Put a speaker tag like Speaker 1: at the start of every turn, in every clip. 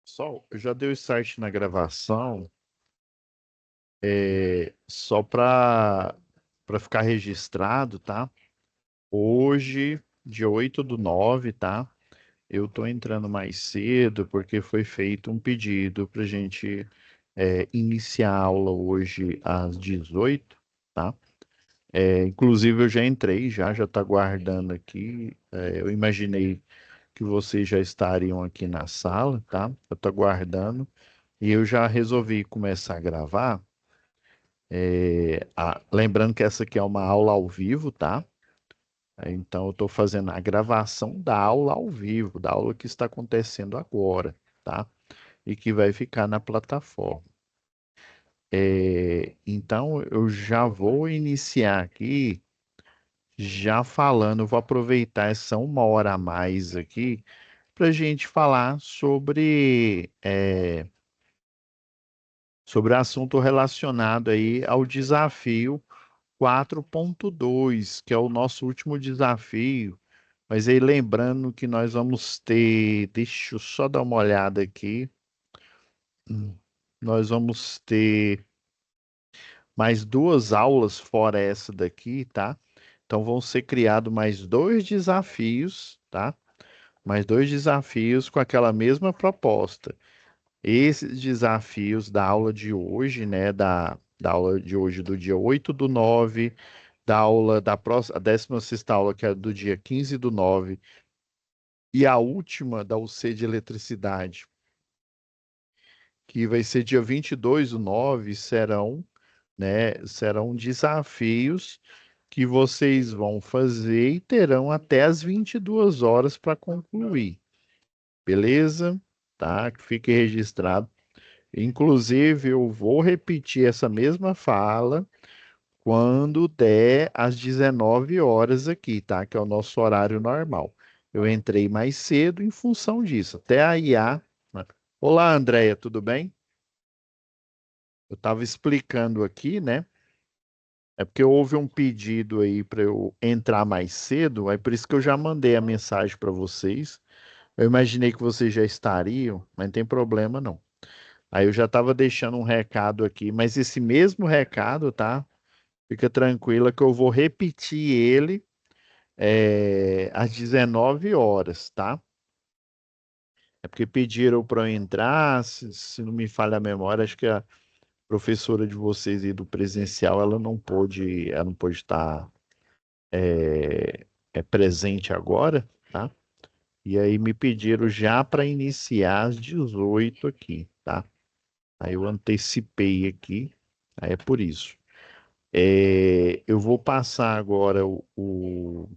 Speaker 1: Pessoal, eu já dei o start na gravação, só para ficar registrado, tá? Hoje, dia 8/9, tá? Eu tô entrando mais cedo porque foi feito um pedido para gente iniciar a aula hoje às 18, tá? Inclusive eu já entrei, já tá guardando aqui. Eu imaginei que vocês já estariam aqui na sala, tá? Eu tô guardando. E eu já resolvi começar a gravar. Lembrando que essa aqui é uma aula ao vivo, tá? Então eu estou fazendo a gravação da aula ao vivo, da aula que está acontecendo agora, tá? E que vai ficar na plataforma. Então eu já vou iniciar aqui, já falando, eu vou aproveitar essa 1 hora a mais aqui para a gente falar sobre assunto relacionado aí ao desafio 4.2, que é o nosso último desafio. Mas aí lembrando que nós vamos ter, deixa eu só dar uma olhada aqui. Nós vamos ter mais 2 aulas fora essa daqui, tá? Então vão ser criados mais 2 desafios, tá? Mais 2 desafios com aquela mesma proposta. Esses desafios da aula de hoje, né? Da aula de hoje do dia 8/9, da aula da próxima, a 16ª aula, que é do dia 15/9, e a última da UC de Eletricidade, que vai ser dia 22/9, serão desafios que vocês vão fazer e terão até as 22 horas para concluir. Beleza? Tá? Que fique registrado. Inclusive, eu vou repetir essa mesma fala quando der às 19 horas aqui, tá? Que é o nosso horário normal. Eu entrei mais cedo em função disso. Até a IA. Né? Olá, Andréia, tudo bem? Eu estava explicando aqui, né? É porque houve um pedido aí para eu entrar mais cedo, é por isso que eu já mandei a mensagem para vocês. Eu imaginei que vocês já estariam, mas não tem problema não. Aí eu já estava deixando um recado aqui, mas esse mesmo recado, tá? Fica tranquila que eu vou repetir ele às 19 horas, tá? É porque pediram para eu entrar, se não me falha a memória, acho que a professora de vocês aí do presencial, ela não pôde estar presente agora, tá? E aí me pediram já para iniciar às 18 aqui, tá? Aí eu antecipei aqui, aí é por isso. Eu vou passar agora o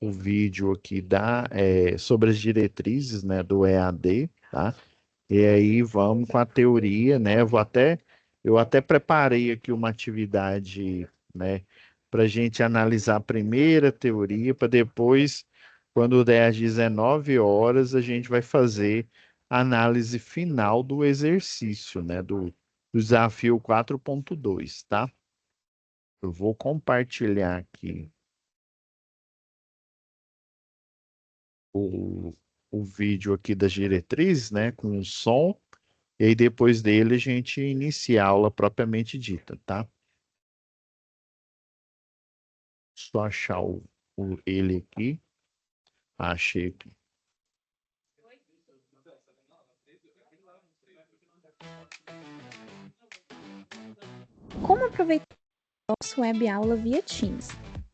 Speaker 1: vídeo aqui sobre as diretrizes, né, do EAD, tá? E aí vamos com a teoria, né? Eu até preparei aqui uma atividade, né, para a gente analisar a primeira teoria, para depois, quando der às 19 horas, a gente vai fazer a análise final do exercício, né, do desafio 4.2, tá? Eu vou compartilhar aqui o, o vídeo aqui das diretrizes, né, com o som. E aí depois dele a gente inicia a aula propriamente dita, tá? Só achar ele aqui. Achei aqui.
Speaker 2: Como aproveitar nossa web aula via Teams?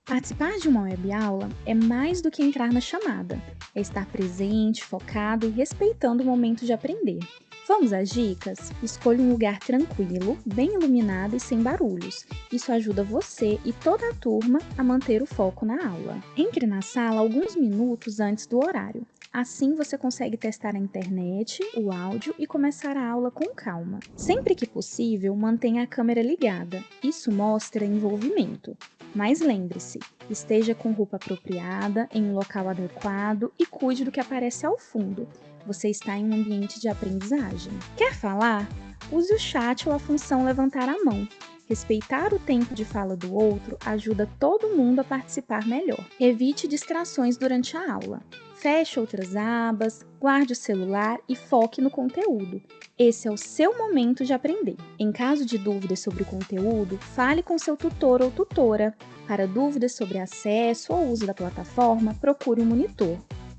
Speaker 2: Participar de uma web aula é mais do que entrar na chamada, é estar presente, focado e respeitando o momento de aprender. Vamos às dicas? Escolha um lugar tranquilo, bem iluminado e sem barulhos. Isso ajuda você e toda a turma a manter o foco na aula. Entre na sala alguns minutos antes do horário. Assim você consegue testar a internet, o áudio e começar a aula com calma. Sempre que possível, mantenha a câmera ligada. Isso mostra envolvimento. Mas lembre-se, esteja com roupa apropriada, em um local adequado e cuide do que aparece ao fundo. Você está em um ambiente de aprendizagem. Quer falar? Use o chat ou a função levantar a mão. Respeitar o tempo de fala do outro ajuda todo mundo a participar melhor. Evite distrações durante a aula. Feche outras abas, guarde o celular e foque no conteúdo. Esse é o seu momento de aprender. Em caso de dúvidas sobre o conteúdo, fale com seu tutor ou tutora. Para dúvidas sobre acesso ou uso da plataforma, procure um monitor.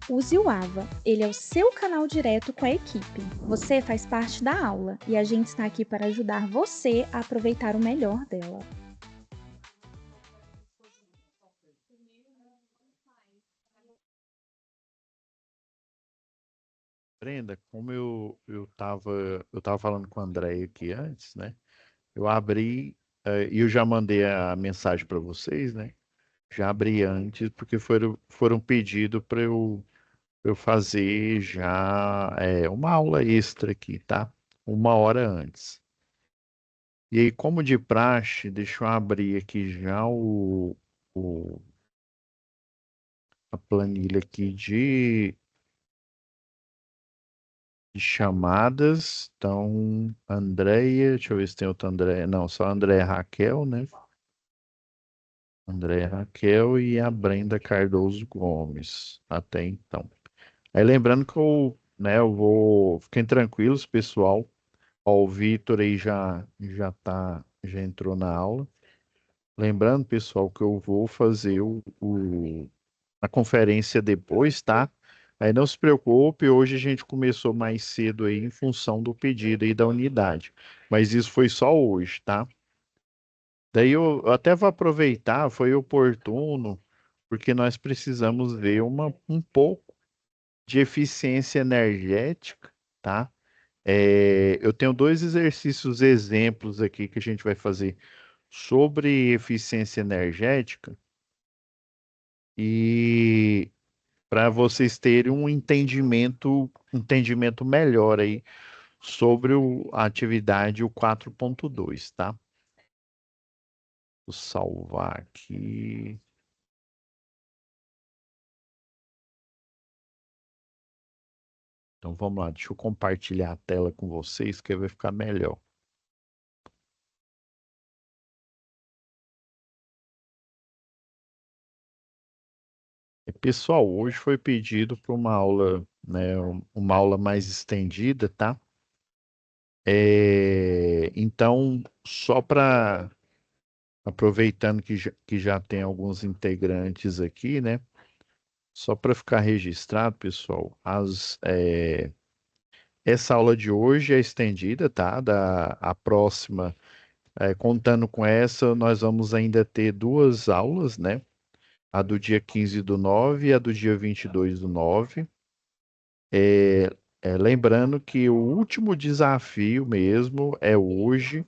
Speaker 2: Use o AVA, ele é o seu canal direto com a equipe. Você faz parte da aula e a gente está aqui para ajudar você a aproveitar o melhor dela.
Speaker 1: Brenda, como eu tava falando com o André aqui antes, né? Eu abri e eu já mandei a mensagem para vocês, né? Já abri antes, porque foram pedido para eu fazer já uma aula extra aqui, tá? 1 hora antes. E aí, como de praxe, deixa eu abrir aqui já o- a planilha aqui de chamadas. Então, Andréia, deixa eu ver se tem outra Andréia. Não, só Andréia e Raquel, né? Andréia e Raquel e a Brenda Cardoso Gomes, até então. Aí lembrando que eu vou. Fiquem tranquilos, pessoal. Ó, o Vitor aí já entrou na aula. Lembrando, pessoal, que eu vou fazer a conferência depois, tá? Aí não se preocupe, hoje a gente começou mais cedo aí em função do pedido aí da unidade. Mas isso foi só hoje, tá? Daí eu até vou aproveitar, foi oportuno, porque nós precisamos ver um pouco de eficiência energética, tá? Eu tenho dois exercícios exemplos aqui que a gente vai fazer sobre eficiência energética e para vocês terem um entendimento melhor aí sobre a atividade o 4.2, tá? Vou salvar aqui. Então vamos lá, deixa eu compartilhar a tela com vocês que vai ficar melhor. Pessoal, hoje foi pedido para uma aula, né, uma aula mais estendida, tá? Então, só para aproveitando que já tem alguns integrantes aqui, né? Só para ficar registrado, pessoal, essa aula de hoje é estendida, tá? A próxima, contando com essa, nós vamos ainda ter duas aulas, né? A do dia 15/9 e a do dia 22/9. Lembrando que o último desafio mesmo é hoje,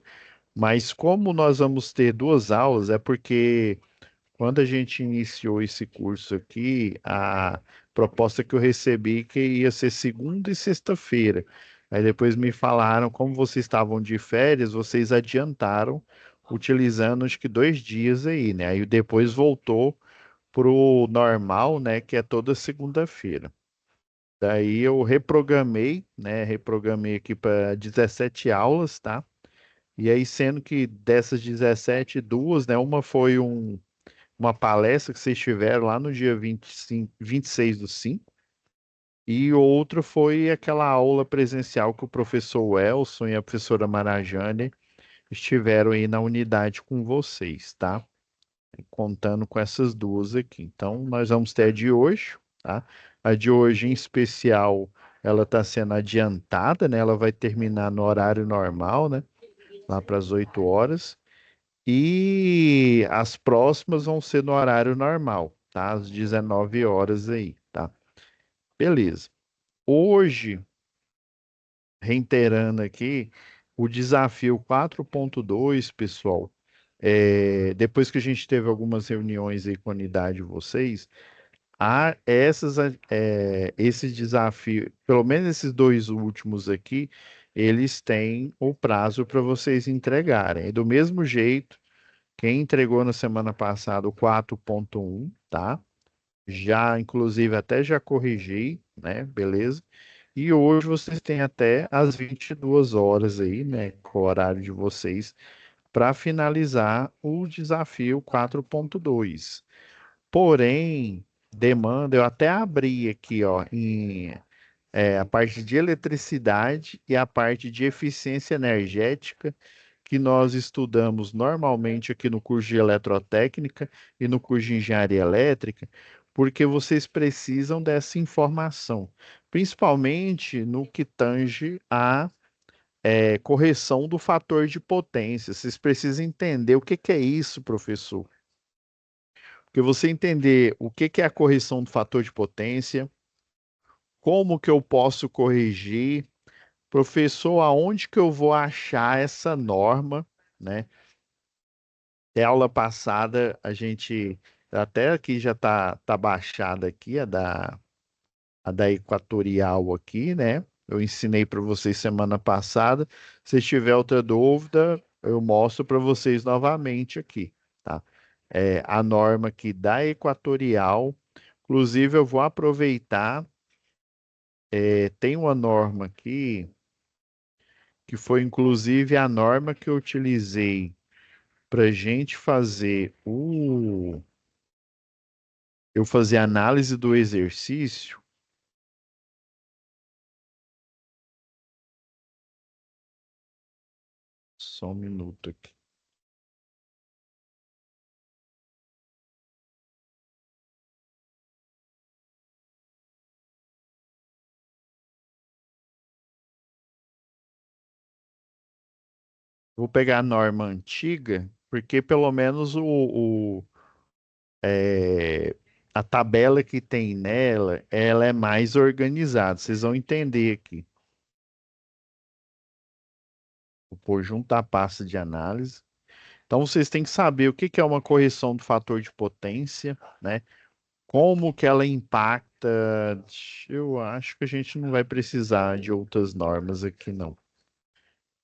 Speaker 1: mas como nós vamos ter duas aulas, é porque quando a gente iniciou esse curso aqui, a proposta que eu recebi que ia ser segunda e sexta-feira. Aí depois me falaram, como vocês estavam de férias, vocês adiantaram, utilizando acho que 2 dias aí, né? Aí depois voltou pro normal, né? Que é toda segunda-feira. Daí eu reprogramei, né? Reprogramei aqui para 17 aulas, tá? E aí, sendo que dessas 17 duas, né? Uma foi uma palestra que vocês tiveram lá no dia 25, 26/5, e outra foi aquela aula presencial que o professor Elson e a professora Marajane estiveram aí na unidade com vocês, tá? Contando com essas duas aqui. Então, nós vamos ter a de hoje, tá? A de hoje, em especial, ela está sendo adiantada, né? Ela vai terminar no horário normal, né? Lá para as 8 horas. E as próximas vão ser no horário normal, tá? Às 19 horas aí, tá? Beleza. Hoje, reiterando aqui, o desafio 4.2, pessoal, depois que a gente teve algumas reuniões aí com a unidade de vocês, esse desafio, pelo menos esses dois últimos aqui, eles têm o prazo para vocês entregarem. Do mesmo jeito, quem entregou na semana passada o 4.1, tá? Já, inclusive, até já corrigi, né? Beleza? E hoje vocês têm até às 22 horas aí, né? Com o horário de vocês, para finalizar o desafio 4.2. Porém, demanda, eu até abri aqui, ó, a parte de eletricidade e a parte de eficiência energética que nós estudamos normalmente aqui no curso de eletrotécnica e no curso de engenharia elétrica, porque vocês precisam dessa informação, principalmente no que tange a correção do fator de potência. Vocês precisam entender o que que é isso, professor. Porque você entender o que que é a correção do fator de potência, como que eu posso corrigir, professor, aonde que eu vou achar essa norma, né? Até aula passada, a gente, até aqui já tá baixada aqui, a da Equatorial aqui, né? Eu ensinei para vocês semana passada. Se tiver outra dúvida, eu mostro para vocês novamente aqui, tá? A norma aqui da Equatorial. Inclusive, eu vou aproveitar, tem uma norma aqui, que foi inclusive a norma que eu utilizei para gente fazer eu fazer análise do exercício. Só um minuto aqui. Vou pegar a norma antiga, porque pelo menos é, a tabela que tem nela, ela é mais organizada. Vocês vão entender aqui. Vou pôr junto à pasta de análise. Então, vocês têm que saber o que que é uma correção do fator de potência, né? Como que ela impacta. Eu acho que a gente não vai precisar de outras normas aqui, não.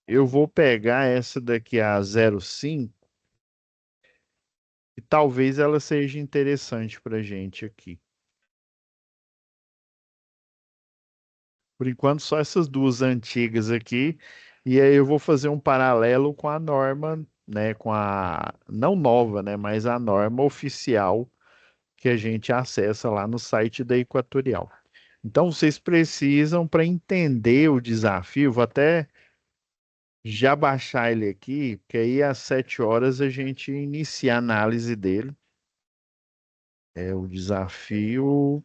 Speaker 1: Eu vou pegar essa daqui, a 05, e talvez ela seja interessante para a gente aqui. Por enquanto, só essas duas antigas aqui. E aí eu vou fazer um paralelo com a norma, né? Com a, não nova, né? Mas a norma oficial que a gente acessa lá no site da Equatorial. Então, vocês precisam, para entender o desafio, vou até já baixar ele aqui, porque aí às 7 horas a gente inicia a análise dele. O desafio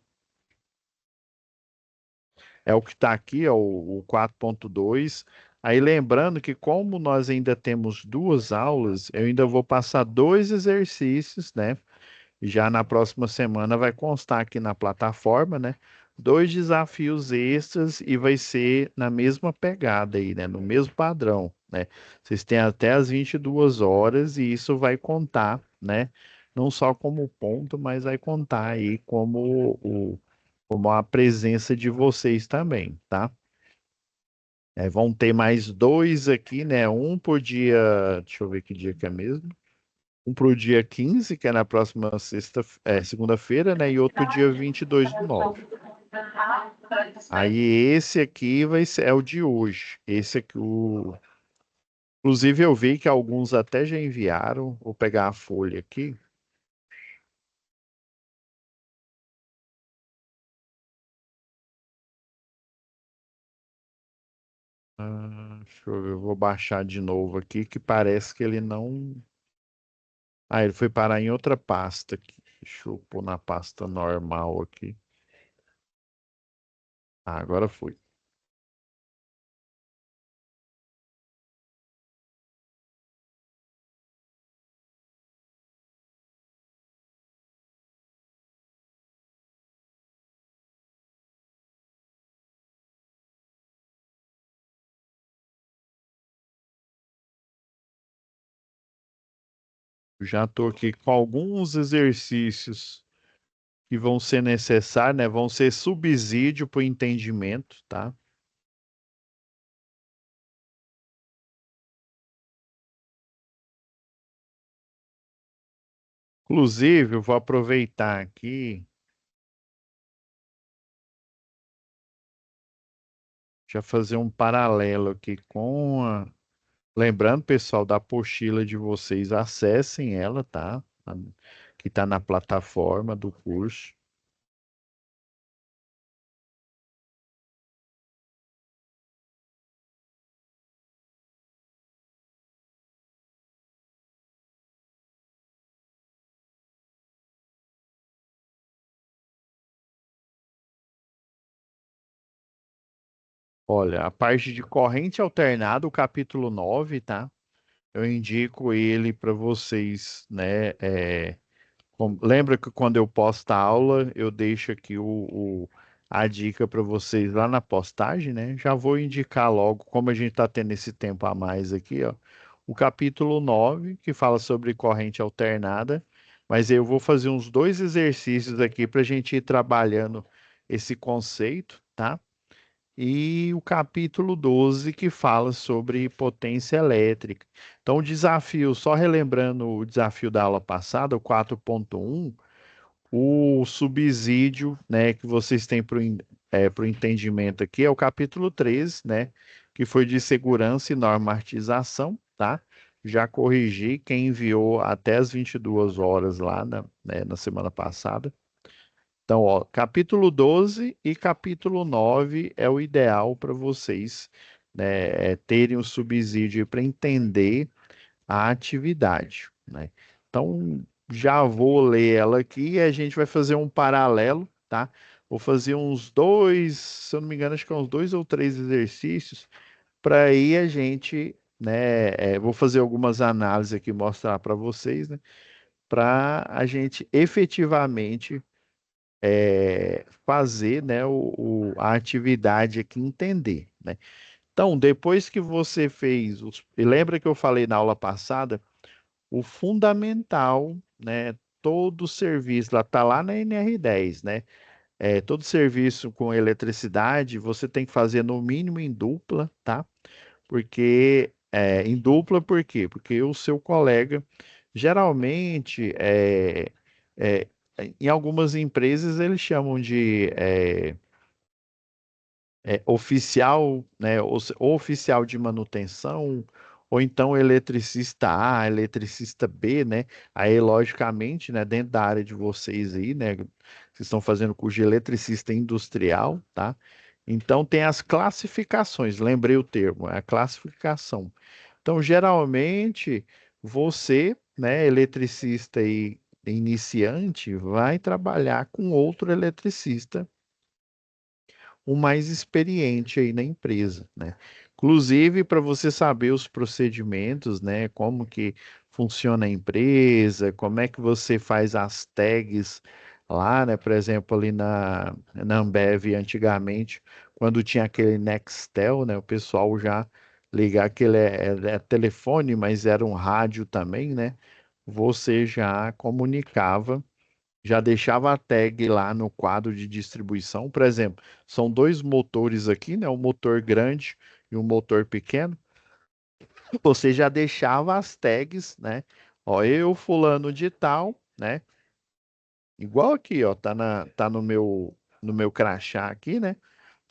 Speaker 1: é o que está aqui, é o 4.2. Aí lembrando que como nós ainda temos duas aulas, eu ainda vou passar dois exercícios, né? Já na próxima semana vai constar aqui na plataforma, né? Dois desafios extras e vai ser na mesma pegada aí, né? No mesmo padrão, né? Vocês têm até as 22 horas e isso vai contar, né? Não só como ponto, mas vai contar aí como a presença de vocês também, tá? Vão ter mais dois aqui, né? Um por dia, deixa eu ver que dia que é mesmo. Um para o dia 15, que é na próxima segunda-feira, né? E outro para o dia 22/9. Aí esse aqui é o de hoje. Esse aqui, inclusive eu vi que alguns até já enviaram. Vou pegar a folha aqui. Deixa eu ver, eu vou baixar de novo aqui, que parece que ele não. Ah, ele foi parar em outra pasta aqui. Deixa eu pôr na pasta normal aqui. Agora foi. Já estou aqui com alguns exercícios que vão ser necessários, né? Vão ser subsídio para o entendimento, tá? Inclusive, eu vou aproveitar aqui, já fazer um paralelo aqui com Lembrando, pessoal, da apostila de vocês, acessem ela, tá? Que está na plataforma do curso. Olha, a parte de corrente alternada, o capítulo 9, tá? Eu indico ele para vocês, né? Lembra que quando eu posto a aula, eu deixo aqui a dica para vocês lá na postagem, né? Já vou indicar logo, como a gente está tendo esse tempo a mais aqui, ó. O capítulo 9 que fala sobre corrente alternada, mas eu vou fazer uns dois exercícios aqui para a gente ir trabalhando esse conceito, tá? E o capítulo 12 que fala sobre potência elétrica. Então, o desafio, só relembrando o desafio da aula passada, o 4.1, o subsídio, né, que vocês têm para o entendimento aqui é o capítulo 13, né, que foi de segurança e normatização, tá? Já corrigi quem enviou até as 22 horas lá na semana passada. Então, ó, capítulo 12 e capítulo 9 é o ideal para vocês, né, terem o subsídio para entender a atividade, né? Então, já vou ler ela aqui e a gente vai fazer um paralelo, tá? Vou fazer uns dois, se eu não me engano, acho que é uns dois ou três exercícios, para aí a gente, né, vou fazer algumas análises aqui, mostrar para vocês, né, para a gente efetivamente fazer, né, a atividade aqui, entender, né? Então, depois que você fez e lembra que eu falei na aula passada, o fundamental, né? Todo serviço, lá tá lá na NR10, né? Todo serviço com eletricidade, você tem que fazer no mínimo em dupla, tá? Porque em dupla, por quê? Porque o seu colega, geralmente, é, em algumas empresas, eles chamam de oficial, né, ou oficial de manutenção, ou então eletricista A, eletricista B, né? Aí, logicamente, né, dentro da área de vocês aí, né, vocês estão fazendo curso de eletricista industrial, tá? Então tem as classificações, lembrei o termo, é a classificação. Então, geralmente, você, né, eletricista e iniciante, vai trabalhar com outro eletricista o mais experiente aí na empresa, né? Inclusive, para você saber os procedimentos, né? Como que funciona a empresa, como é que você faz as tags lá, né? Por exemplo, ali na Ambev, antigamente, quando tinha aquele Nextel, né? O pessoal já ligar aquele é telefone, mas era um rádio também, né? Você já comunicava, já deixava a tag lá no quadro de distribuição. Por exemplo, são dois motores aqui, né? Um motor grande e um motor pequeno. Você já deixava as tags, né? Ó, eu fulano de tal, né? Igual aqui, ó, tá no meu crachá aqui, né?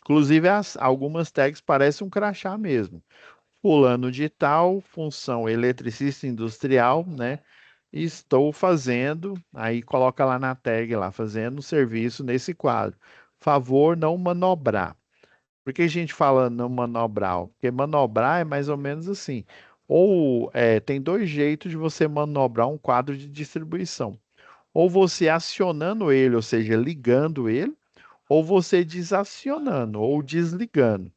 Speaker 1: Inclusive algumas tags parecem um crachá mesmo. Fulano de tal, função eletricista industrial, né? Estou fazendo, aí coloca lá na tag lá, fazendo serviço nesse quadro. Favor não manobrar. Por que a gente fala não manobrar? Porque manobrar é mais ou menos assim. Ou tem dois jeitos de você manobrar um quadro de distribuição. Ou você acionando ele, ou seja, ligando ele, ou você desacionando ou desligando.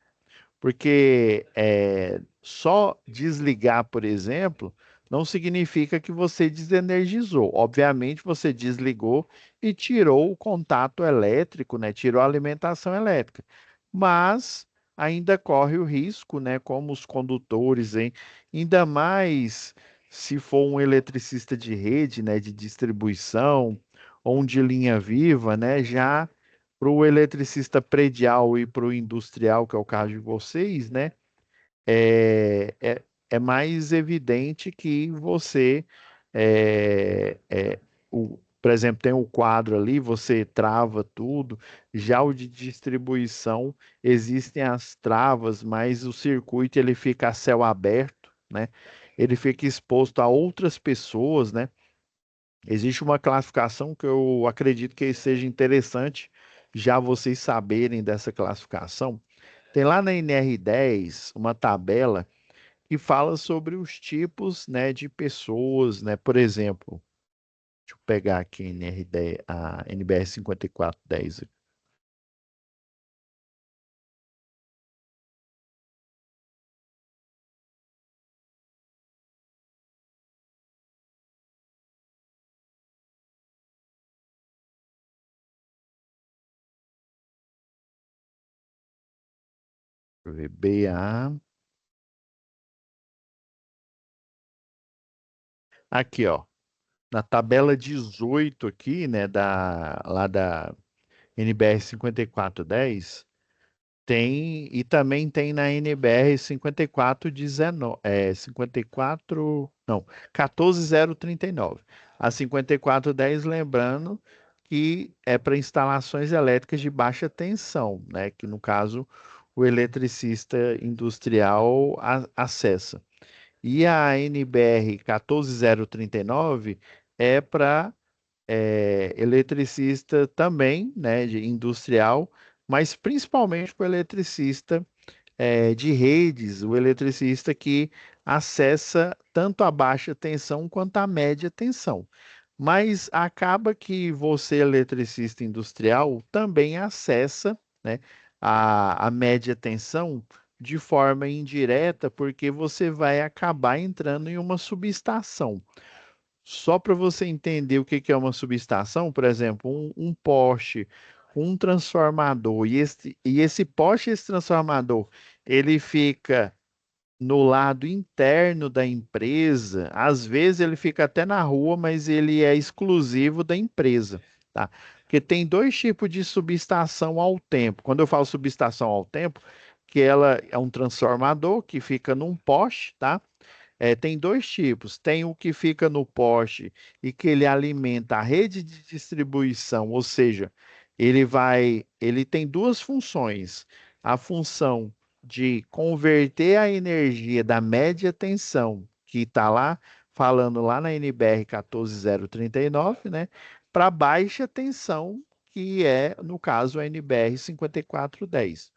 Speaker 1: Porque só desligar, por exemplo, não significa que você desenergizou. Obviamente, você desligou e tirou o contato elétrico, né? Tirou a alimentação elétrica. Mas ainda corre o risco, né? Como os condutores, hein? Ainda mais se for um eletricista de rede, né? De distribuição ou um de linha viva, né? Já para o eletricista predial e para o industrial, que é o caso de vocês, né? É, é, é mais evidente que você, é, é, por exemplo, tem o quadro ali, você trava tudo. Já o de distribuição, existem as travas, mas o circuito ele fica a céu aberto, né? Ele fica exposto a outras pessoas, né? Existe uma classificação que eu acredito que seja interessante já vocês saberem dessa classificação. Tem lá na NR10 uma tabela que fala sobre os tipos, né, de pessoas, né? Por exemplo, deixa eu pegar aqui a NR10, a NBR 5410. Deixa eu ver, BA. Aqui, ó, na tabela 18 aqui, né, lá da NBR 5410, tem, e também tem na NBR 5419, 54, não, 14039. A 5410, lembrando que é para instalações elétricas de baixa tensão, né, que no caso o eletricista industrial acessa. E a NBR 14039 é para eletricista também, né, de industrial, mas principalmente para o eletricista de redes, o eletricista que acessa tanto a baixa tensão quanto a média tensão. Mas acaba que você, eletricista industrial, também acessa, né, a média tensão de forma indireta, porque você vai acabar entrando em uma subestação. Só para você entender o que que é uma subestação, por exemplo, um poste, um transformador, e esse poste, esse transformador, ele fica no lado interno da empresa, às vezes ele fica até na rua, mas ele é exclusivo da empresa, tá? Porque tem dois tipos de subestação ao tempo. Quando eu falo subestação ao tempo, que ela é um transformador que fica num poste, tá? Tem dois tipos. Tem o que fica no poste e que ele alimenta a rede de distribuição, ou seja, ele tem duas funções. A função de converter a energia da média tensão, que está lá, falando lá na NBR 14039, né, para baixa tensão, que é, no caso, a NBR 5410.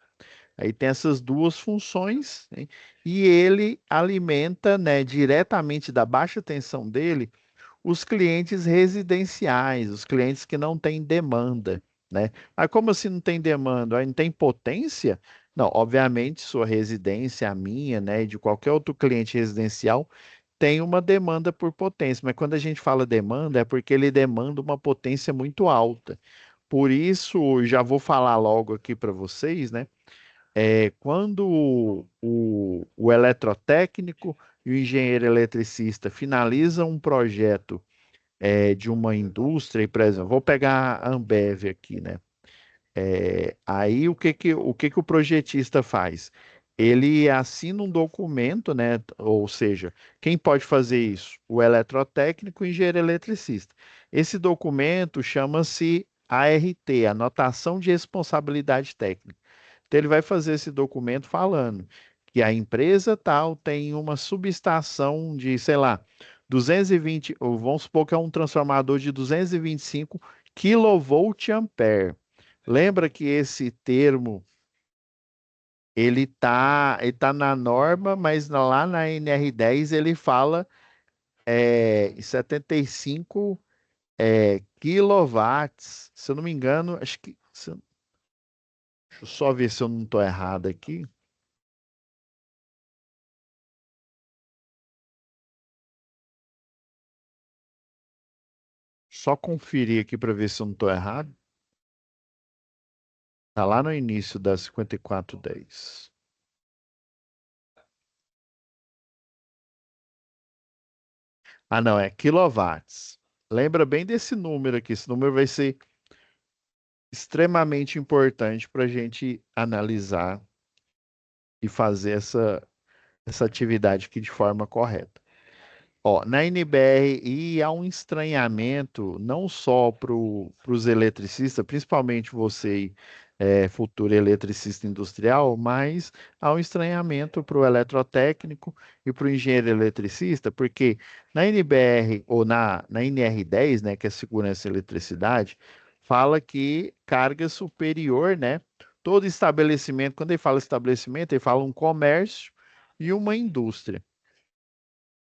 Speaker 1: Aí tem essas duas funções, né? E ele alimenta, né, diretamente da baixa tensão dele os clientes residenciais, os clientes que não têm demanda, né? Mas como assim não tem demanda? Aí não tem potência? Não, obviamente sua residência, a minha, né, e de qualquer outro cliente residencial tem uma demanda por potência, mas quando a gente fala demanda é porque ele demanda uma potência muito alta. Por isso, já vou falar logo aqui para vocês, né? Quando o eletrotécnico e o engenheiro eletricista finalizam um projeto de uma indústria, por exemplo, vou pegar a Ambev aqui, né? Aí o que que o projetista faz? Ele assina um documento, né? Ou seja, quem pode fazer isso? O eletrotécnico e o engenheiro eletricista. Esse documento chama-se ART, Anotação de Responsabilidade Técnica. Então, ele vai fazer esse documento falando que a empresa tal tem uma subestação de, sei lá, 220, ou vamos supor que é um transformador de 225 kVA. Lembra que esse termo ele tá na norma, mas lá na NR10 ele fala em 75 quilowatts. Se eu não me engano, acho que. Deixa eu só ver se eu não estou errado aqui. Só conferir aqui para ver se eu não estou errado. Tá lá no início da 5410. Ah, não, é quilowatts. Lembra bem desse número aqui. Esse número vai ser extremamente importante para a gente analisar e fazer essa atividade aqui de forma correta. Ó, na NBR, e há um estranhamento não só para os eletricistas, principalmente você futuro eletricista industrial, mas há um estranhamento para o eletrotécnico e para o engenheiro eletricista, porque na NBR ou na NR10, né, que é Segurança e Eletricidade, fala que carga superior, né? Todo estabelecimento, quando ele fala estabelecimento, ele fala um comércio e uma indústria.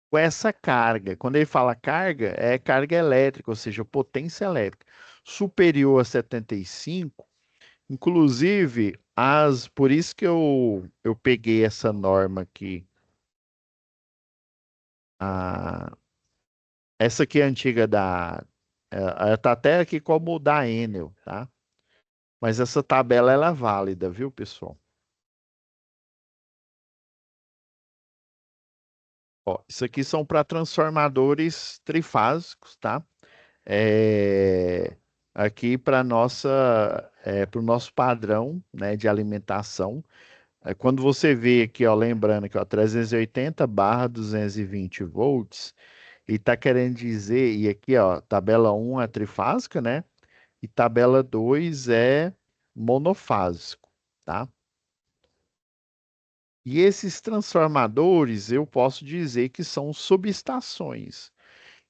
Speaker 1: Com essa carga, quando ele fala carga, é carga elétrica, ou seja, potência elétrica superior a 75. Inclusive, por isso que eu peguei essa norma aqui. A, essa aqui é antiga ela tá até aqui como da Enel, tá? Mas essa tabela ela é válida, viu, pessoal? Ó, isso aqui são para transformadores trifásicos, tá? É, aqui para o nosso padrão, né, de alimentação. Quando você vê aqui, ó, lembrando que ó, 380/220 volts, e está querendo dizer, e aqui, ó, tabela um é trifásica, né? E tabela 2 é monofásico, tá? E esses transformadores, eu posso dizer que são subestações.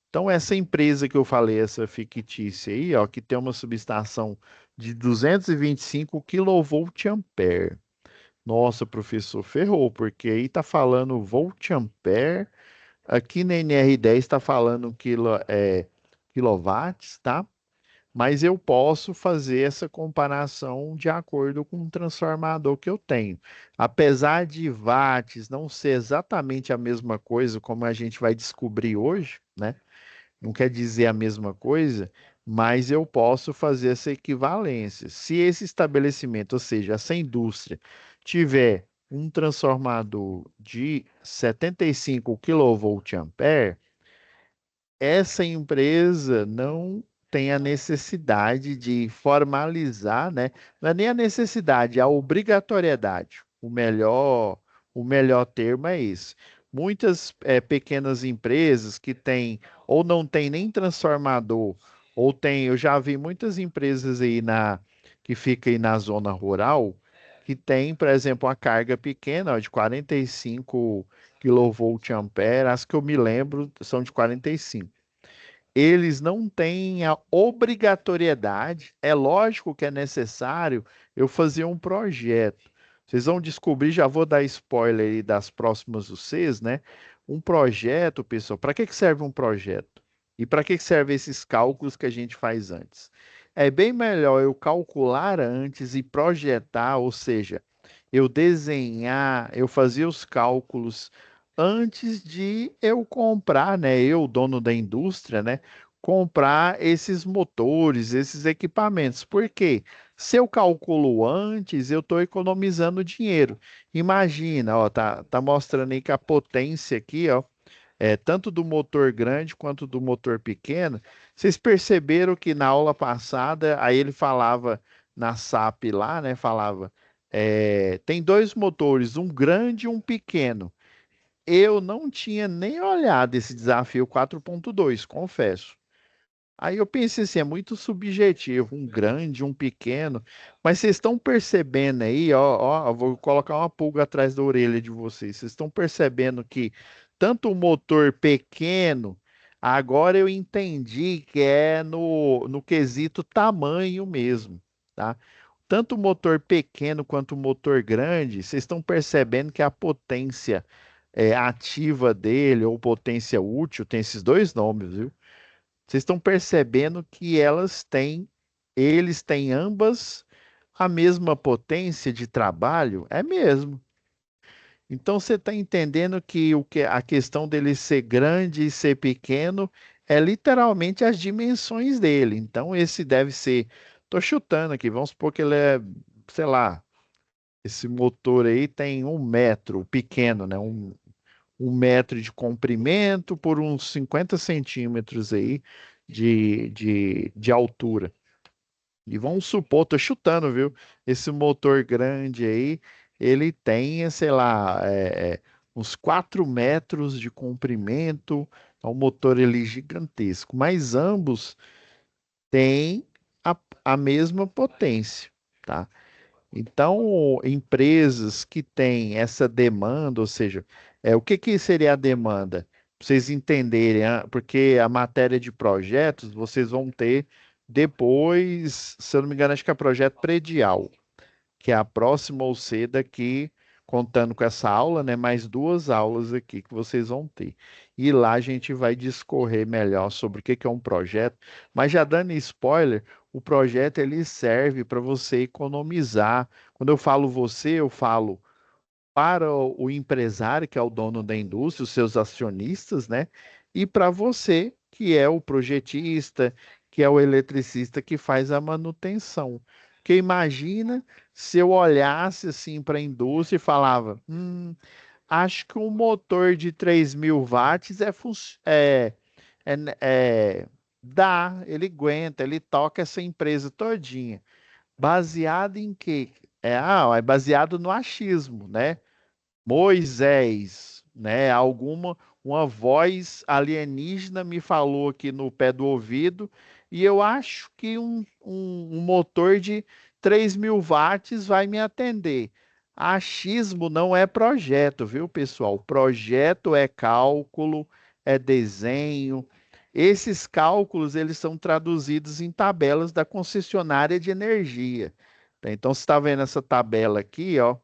Speaker 1: Então, essa empresa que eu falei, essa fictícia aí, ó, que tem uma subestação de 225 kVA. Nossa, professor, ferrou, porque aí tá falando volt-ampere, aqui na NR10 está falando quilowatts, tá? Mas eu posso fazer essa comparação de acordo com o transformador que eu tenho. Apesar de watts não ser exatamente a mesma coisa, como a gente vai descobrir hoje, né? Não quer dizer a mesma coisa, mas eu posso fazer essa equivalência. Se esse estabelecimento, ou seja, essa indústria, tiver um transformador de 75 kVA, essa empresa não tem a necessidade de formalizar, né? Não é nem a necessidade, é a obrigatoriedade. O melhor termo é esse. Muitas pequenas empresas que têm ou não tem nem transformador, ou tem, eu já vi muitas empresas aí que fica aí na zona rural, que tem, por exemplo, uma carga pequena, ó, de 45 kVA, as que eu me lembro são de 45. Eles não têm a obrigatoriedade, é lógico que é necessário eu fazer um projeto. Vocês vão descobrir, já vou dar spoiler aí das próximas UCs, né? Um projeto, pessoal, para que que serve um projeto? E para que que servem esses cálculos que a gente faz antes? É bem melhor eu calcular antes e projetar, ou seja, eu desenhar, eu fazer os cálculos antes de eu comprar, né? Eu, dono da indústria, né? Comprar esses motores, esses equipamentos. Por quê? Se eu calculo antes, eu estou economizando dinheiro. Imagina, ó, tá mostrando aí que a potência aqui, ó, tanto do motor grande quanto do motor pequeno. Vocês perceberam que na aula passada, aí ele falava na SAP lá, né? Falava, tem dois motores, um grande e um pequeno. Eu não tinha nem olhado esse desafio 4.2, confesso. Aí eu pensei assim, é muito subjetivo, um grande, um pequeno, mas vocês estão percebendo aí, ó, eu vou colocar uma pulga atrás da orelha de vocês. Vocês estão percebendo que tanto o motor pequeno, agora eu entendi que é no quesito tamanho mesmo, tá? Tanto o motor pequeno quanto o motor grande, vocês estão percebendo que a potência ativa dele ou potência útil tem esses dois nomes, viu? Vocês estão percebendo que eles têm ambas a mesma potência de trabalho? É mesmo. Então você está entendendo que a questão dele ser grande e ser pequeno é literalmente as dimensões dele. Então esse deve ser, estou chutando aqui, vamos supor que ele é, sei lá, esse motor aí tem 1 metro, pequeno, né? 1 metro de comprimento por uns 50 centímetros aí de altura. E vamos supor, tô chutando, viu? Esse motor grande aí, ele tem, sei lá, uns 4 metros de comprimento. É um motor ele gigantesco, mas ambos têm a, a mesma potência, tá? Então, empresas que têm essa demanda, ou seja, o que que seria a demanda? Pra vocês entenderem, porque a matéria de projetos vocês vão ter depois, se eu não me engano, acho que é projeto predial, que é a próxima ou C daqui, contando com essa aula, né? Mais duas aulas aqui que vocês vão ter. E lá a gente vai discorrer melhor sobre o que que é um projeto. Mas já dando spoiler, o projeto ele serve para você economizar. Quando eu falo você, eu falo para o empresário, que é o dono da indústria, os seus acionistas, né? E para você, que é o projetista, que é o eletricista que faz a manutenção. Porque imagina se eu olhasse assim para a indústria e falava: acho que um motor de 3.000 watts dá, ele aguenta, ele toca essa empresa todinha. Baseado em quê? É baseado no achismo, né? Moisés, né? Uma voz alienígena me falou aqui no pé do ouvido, e eu acho que um motor de 3.000 watts vai me atender. Achismo não é projeto, viu, pessoal? Projeto é cálculo, é desenho. Esses cálculos, eles são traduzidos em tabelas da concessionária de energia. Tá? Então, você está vendo essa tabela aqui, ó,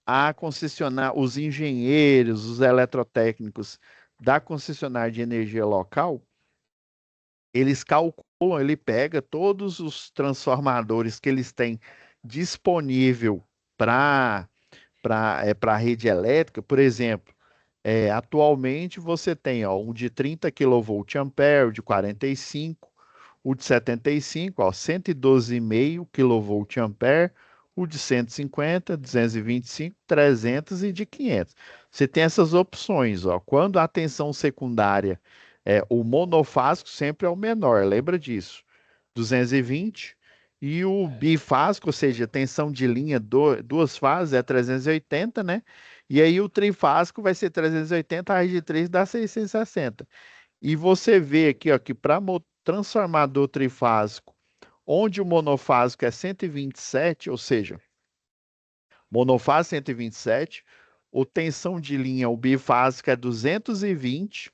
Speaker 1: a concessionar os engenheiros, os eletrotécnicos da concessionária de energia local, eles calculam, ele pega todos os transformadores que eles têm disponível para a rede elétrica, por exemplo, atualmente você tem ó, um de 30 kVA, de 45, o de 75, ó, 112,5 kVA, o de 150, 225, 300 e de 500. Você tem essas opções, ó. Quando a tensão secundária o monofásico sempre é o menor, lembra disso? 220 e o bifásico, ou seja, tensão de linha duas fases é 380, né? E aí o trifásico vai ser 380, a raiz de 3 dá 660. E você vê aqui, ó, que para transformador trifásico, onde o monofásico é 127, ou seja, monofásico 127, o tensão de linha, o bifásico é 220,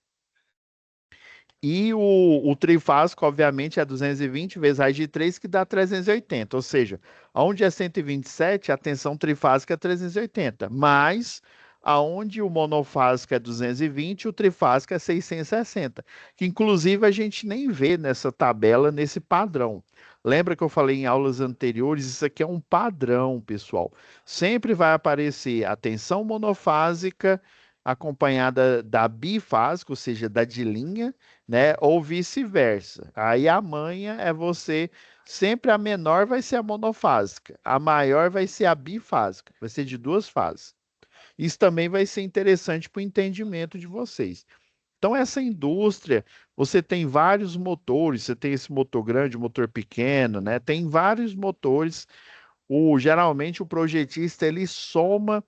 Speaker 1: e o trifásico, obviamente, é 220 vezes raiz de 3, que dá 380. Ou seja, onde é 127, a tensão trifásica é 380. Mas, aonde o monofásico é 220, o trifásico é 660. Que, inclusive, a gente nem vê nessa tabela, nesse padrão. Lembra que eu falei em aulas anteriores? Isso aqui é um padrão, pessoal. Sempre vai aparecer a tensão monofásica acompanhada da bifásica, ou seja, da de linha, né? Ou vice-versa. Aí a manha é você, sempre a menor vai ser a monofásica, a maior vai ser a bifásica, vai ser de duas fases. Isso também vai ser interessante para o entendimento de vocês. Então, essa indústria, você tem vários motores, você tem esse motor grande, motor pequeno, né? Tem vários motores. Geralmente o projetista ele soma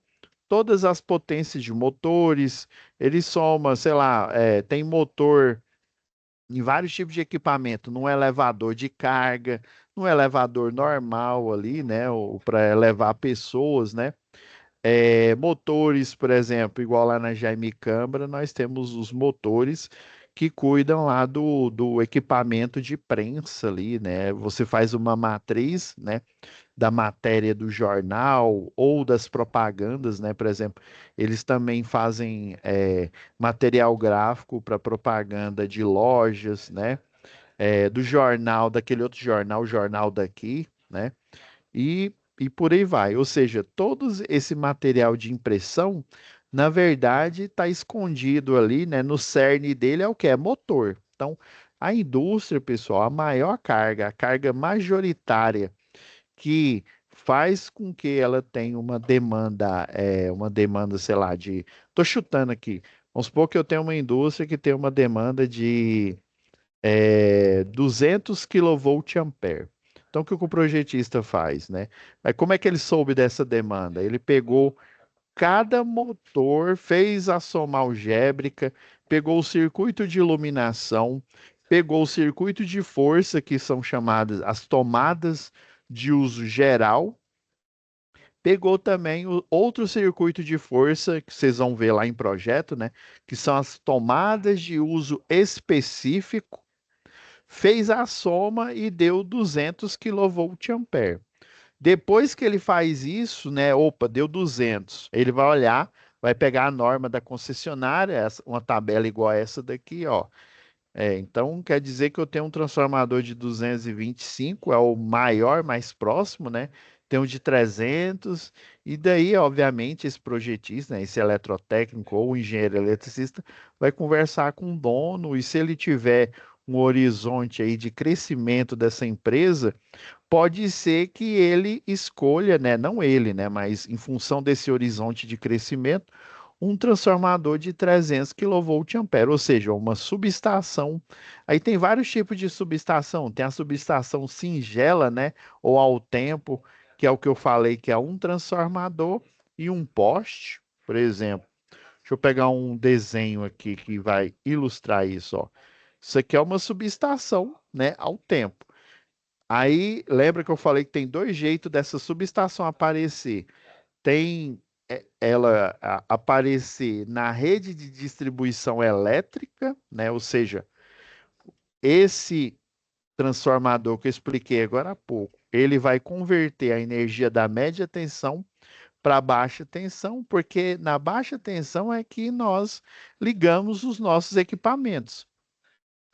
Speaker 1: todas as potências de motores, ele soma, sei lá, tem motor em vários tipos de equipamento, num elevador de carga, num elevador normal ali, né, para levar pessoas, né? Motores, por exemplo, igual lá na Jaime Câmara, nós temos os motores que cuidam lá do equipamento de prensa ali, né? Você faz uma matriz, né? Da matéria do jornal ou das propagandas, né? Por exemplo, eles também fazem material gráfico para propaganda de lojas, né? Do jornal, daquele outro jornal, o jornal daqui, né? E por aí vai. Ou seja, todo esse material de impressão, na verdade, está escondido ali, né? No cerne dele é o que? É motor. Então, a indústria, pessoal, a maior carga, a carga majoritária que faz com que ela tenha uma demanda, sei lá, tô chutando aqui. Vamos supor que eu tenho uma indústria que tem uma demanda de 200 kVA. Então, o que o projetista faz, né? Mas como é que ele soube dessa demanda? Ele pegou cada motor, fez a soma algébrica, pegou o circuito de iluminação, pegou o circuito de força, que são chamadas as tomadas de uso geral, Pegou também o outro circuito de força que vocês vão ver lá em projeto, né? Que são as tomadas de uso específico, fez a soma e deu 200 kVA. Depois que ele faz isso, né? Opa, deu 200. Ele vai olhar, vai pegar a norma da concessionária, uma tabela igual a essa daqui, ó. Então quer dizer que eu tenho um transformador de 225, é o maior, mais próximo, né? Tem um de 300, e daí, obviamente, esse projetista, né, esse eletrotécnico ou engenheiro eletricista, vai conversar com o dono, e se ele tiver um horizonte aí de crescimento dessa empresa, pode ser que ele escolha, né, não ele, né, mas em função desse horizonte de crescimento, um transformador de 300 kVA, ou seja, uma subestação. Aí tem vários tipos de subestação. Tem a subestação singela, né, ou ao tempo, que é o que eu falei, que é um transformador e um poste, por exemplo. Deixa eu pegar um desenho aqui que vai ilustrar isso, ó. Isso aqui é uma subestação, né, ao tempo. Aí, lembra que eu falei que tem dois jeitos dessa subestação aparecer. Tem ela aparecer na rede de distribuição elétrica, né? Ou seja, esse transformador que eu expliquei agora há pouco, ele vai converter a energia da média tensão para baixa tensão, porque na baixa tensão é que nós ligamos os nossos equipamentos,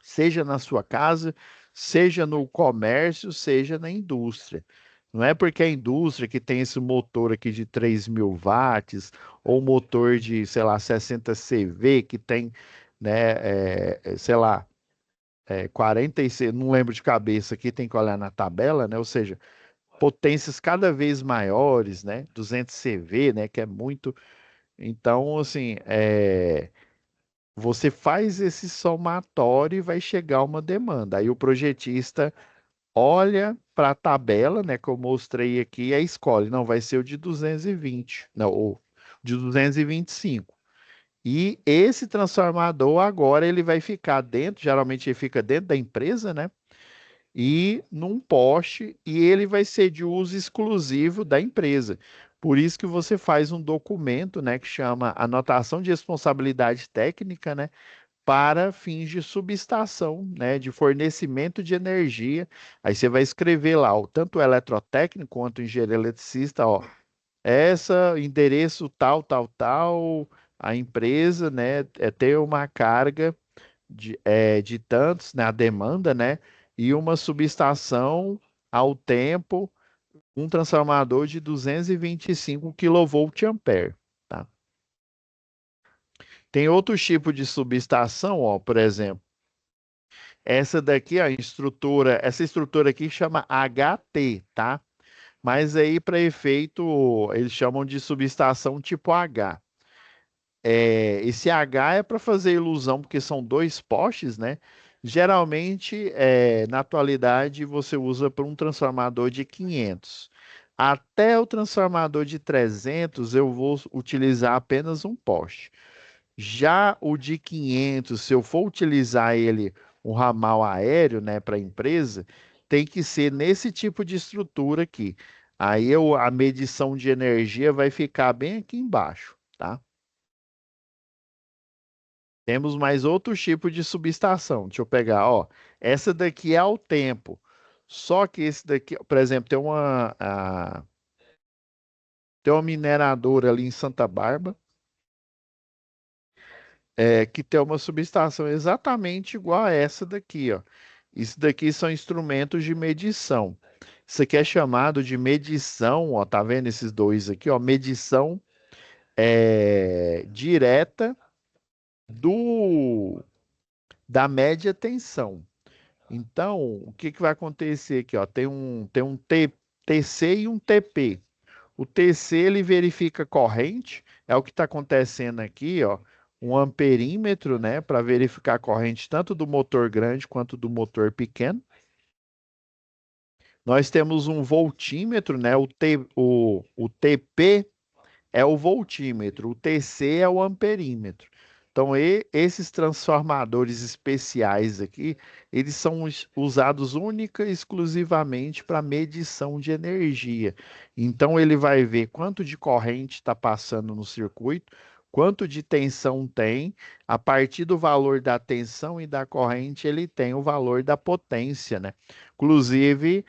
Speaker 1: seja na sua casa, seja no comércio, seja na indústria. Não é porque a indústria que tem esse motor aqui de 3.000 watts, ou motor de, sei lá, 60 CV, que tem, né, sei lá, 46, não lembro de cabeça aqui, tem que olhar na tabela, né? Ou seja, potências cada vez maiores, né? 200 CV, né? Que é muito. Então, assim, você faz esse somatório e vai chegar uma demanda. Aí o projetista olha para a tabela, né, que eu mostrei aqui, e escolhe, não, vai ser o de 220, não, ou de 225. E esse transformador agora ele vai ficar dentro, geralmente ele fica dentro da empresa, né? E num poste, e ele vai ser de uso exclusivo da empresa. Por isso que você faz um documento, né, que chama anotação de responsabilidade técnica, né, para fins de subestação, né, de fornecimento de energia. Aí você vai escrever lá, ó, tanto o eletrotécnico quanto o engenheiro eletricista, ó, essa endereço tal, tal, tal, a empresa, né, ter uma carga de tantos, né, a demanda, né, e uma subestação ao tempo, um transformador de 225 kVA, tá? Tem outro tipo de subestação, ó, por exemplo, essa daqui, a estrutura, essa estrutura aqui chama HT, tá? Mas aí, para efeito, eles chamam de subestação tipo H. Esse H é para fazer ilusão, porque são dois postes, né? Geralmente, na atualidade, você usa para um transformador de 500. Até o transformador de 300, eu vou utilizar apenas um poste. Já o de 500, se eu for utilizar ele, um ramal aéreo, né, para a empresa, tem que ser nesse tipo de estrutura aqui. Aí a medição de energia vai ficar bem aqui embaixo, tá? Temos mais outro tipo de subestação. Deixa eu pegar, ó. Essa daqui é ao tempo. Só que esse daqui, por exemplo, tem uma mineradora ali em Santa Bárbara, que tem uma subestação exatamente igual a essa daqui, ó. Isso daqui são instrumentos de medição. Isso aqui é chamado de medição, ó, tá vendo esses dois aqui, ó? Medição direta do da média tensão. Então, o que que vai acontecer aqui, ó? Tem um TC e um TP. O TC ele verifica corrente, é o que está acontecendo aqui, ó, um amperímetro, né, para verificar a corrente tanto do motor grande quanto do motor pequeno. Nós temos um voltímetro, né, o TP é o voltímetro, o TC é o amperímetro. Então, esses transformadores especiais aqui, eles são usados única e exclusivamente para medição de energia. Então, ele vai ver quanto de corrente está passando no circuito, quanto de tensão tem. A partir do valor da tensão e da corrente, ele tem o valor da potência, né? Inclusive,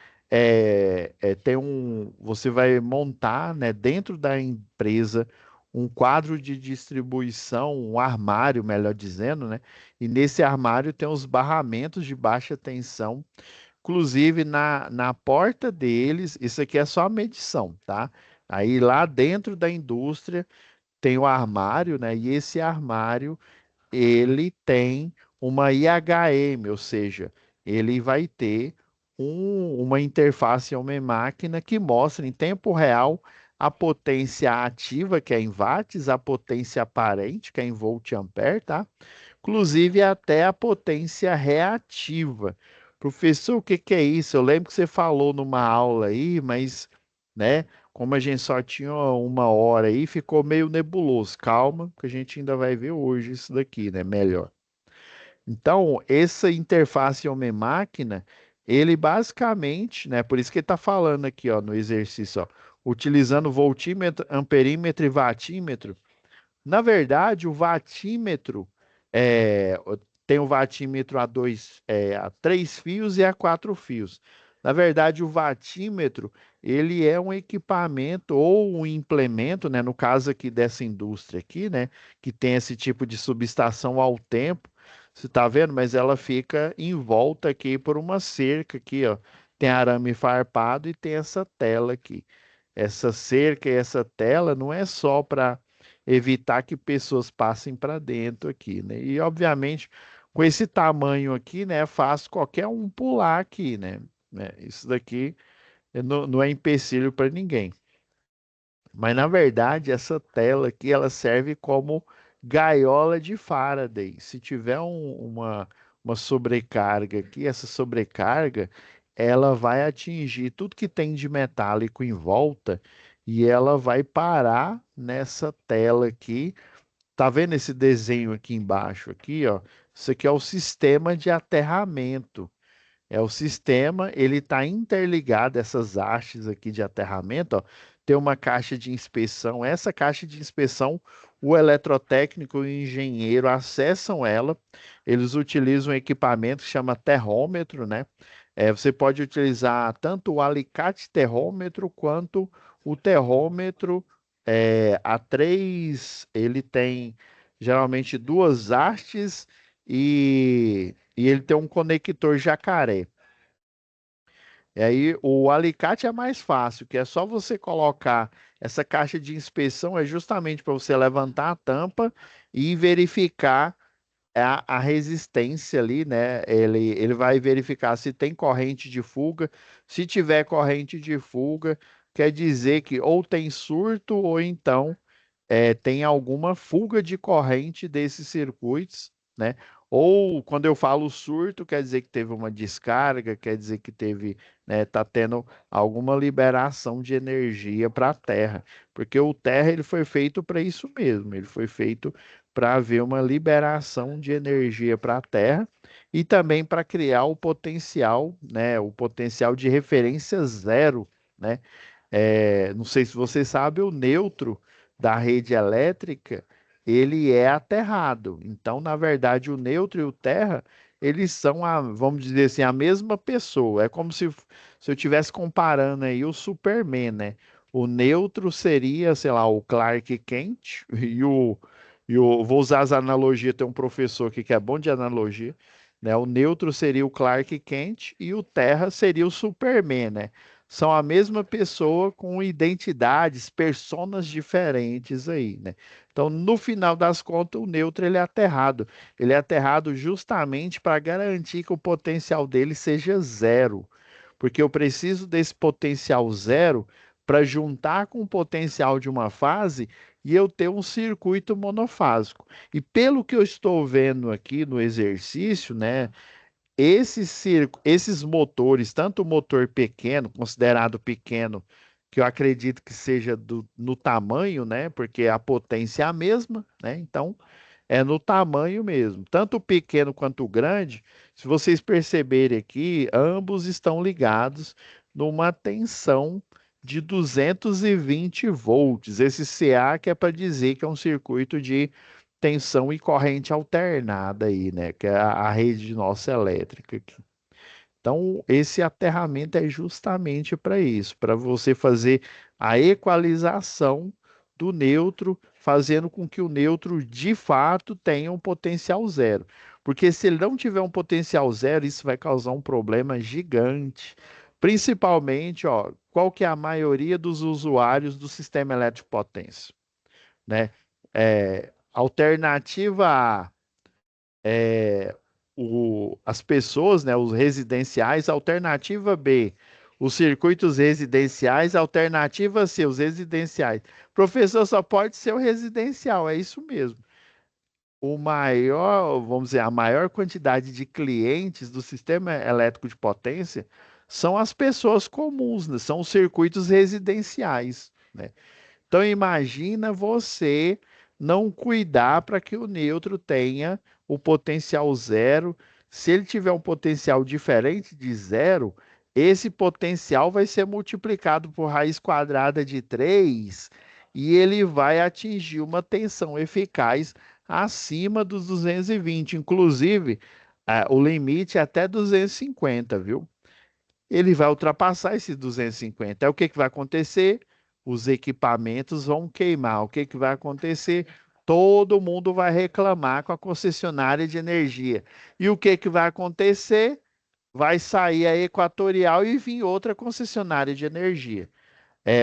Speaker 1: você vai montar, né, dentro da empresa um quadro de distribuição, um armário, melhor dizendo, né? E nesse armário tem os barramentos de baixa tensão, inclusive na porta deles, isso aqui é só a medição, tá? Aí lá dentro da indústria tem o armário, né? E esse armário ele tem uma IHM, ou seja, ele vai ter uma interface homem-máquina que mostra em tempo real a potência ativa, que é em watts, a potência aparente, que é em volt-ampere, tá? Inclusive até a potência reativa. Professor, o que que é isso? Eu lembro que você falou numa aula aí, mas, né, como a gente só tinha uma hora aí, ficou meio nebuloso. Calma, que a gente ainda vai ver hoje isso daqui, né? Melhor. Então, essa interface homem-máquina, ele basicamente, né? Por isso que ele está falando aqui, ó, no exercício, ó, utilizando voltímetro, amperímetro e watímetro. Na verdade, o watímetro é, tem o watímetro a três fios e a quatro fios. Na verdade, o watímetro ele é um equipamento ou um implemento, né, no caso aqui dessa indústria aqui, né, que tem esse tipo de subestação ao tempo. Você está vendo? Mas ela fica em volta aqui por uma cerca aqui, ó. Tem arame farpado e tem essa tela aqui. Essa cerca e essa tela não é só para evitar que pessoas passem para dentro aqui, né? E obviamente com esse tamanho aqui, né, é fácil qualquer um pular aqui, né? Isso daqui não é empecilho para ninguém. Mas na verdade essa tela aqui ela serve como gaiola de Faraday. Se tiver uma sobrecarga aqui, essa sobrecarga ela vai atingir tudo que tem de metálico em volta e ela vai parar nessa tela aqui. Tá vendo esse desenho aqui embaixo aqui, ó? Isso aqui é o sistema de aterramento. É o sistema, ele está interligado, essas hastes aqui de aterramento, ó, tem uma caixa de inspeção. Essa caixa de inspeção, o eletrotécnico e o engenheiro acessam ela. Eles utilizam um equipamento que chama terrômetro, né? Você pode utilizar tanto o alicate terrômetro quanto o terrômetro A3. Ele tem geralmente duas hastes e ele tem um conector jacaré. E aí o alicate é mais fácil, que é só você colocar essa caixa de inspeção, é justamente para você levantar a tampa e verificar a resistência ali, né? Ele vai verificar se tem corrente de fuga. Se tiver corrente de fuga, quer dizer que ou tem surto ou então tem alguma fuga de corrente desses circuitos, né? Ou quando eu falo surto, quer dizer que teve uma descarga, quer dizer que teve, né, tá tendo alguma liberação de energia para a Terra, porque o Terra ele foi feito para isso mesmo, ele foi feito para haver uma liberação de energia para a Terra e também para criar o potencial, né, o potencial de referência zero, né? Não sei se você sabe, o neutro da rede elétrica, ele é aterrado. Então, na verdade, o neutro e o terra, eles são, vamos dizer assim, a mesma pessoa. É como se eu estivesse comparando aí o Superman, né? O neutro seria, sei lá, o Clark Kent vou usar as analogias, tem um professor aqui que é bom de analogia, né? O neutro seria o Clark Kent e o terra seria o Superman, né? São a mesma pessoa com identidades, personas diferentes aí, né? Então, no final das contas, o neutro ele é aterrado. Ele é aterrado justamente para garantir que o potencial dele seja zero, porque eu preciso desse potencial zero para juntar com o potencial de uma fase e eu ter um circuito monofásico. E pelo que eu estou vendo aqui no exercício, né? Esses motores, tanto o motor pequeno, considerado pequeno, que eu acredito que seja no tamanho, né? Porque a potência é a mesma, né? Então, é no tamanho mesmo. Tanto o pequeno quanto o grande, se vocês perceberem aqui, ambos estão ligados numa tensão de 220 volts. Esse CA que é para dizer que é um circuito de tensão e corrente alternada aí, né? Que é a rede nossa elétrica aqui. Então, esse aterramento é justamente para isso, para você fazer a equalização do neutro, fazendo com que o neutro de fato tenha um potencial zero. Porque se ele não tiver um potencial zero, isso vai causar um problema gigante. Principalmente, ó, qual que é a maioria dos usuários do sistema elétrico potência, né? Alternativa A as pessoas, né, os residenciais, alternativa B, os circuitos residenciais, alternativa C, os residenciais. Professor, só pode ser o residencial, é isso mesmo. O maior, vamos dizer, a maior quantidade de clientes do sistema elétrico de potência são as pessoas comuns, né? São os circuitos residenciais, né? Então imagina você não cuidar para que o neutro tenha o potencial zero. Se ele tiver um potencial diferente de zero, esse potencial vai ser multiplicado por raiz quadrada de 3 e ele vai atingir uma tensão eficaz acima dos 220. Inclusive, o limite é até 250, viu? Ele vai ultrapassar esses 250. Aí o que que vai acontecer? Os equipamentos vão queimar. O que que vai acontecer? Todo mundo vai reclamar com a concessionária de energia. E o que que vai acontecer? Vai sair a Equatorial e vir outra concessionária de energia.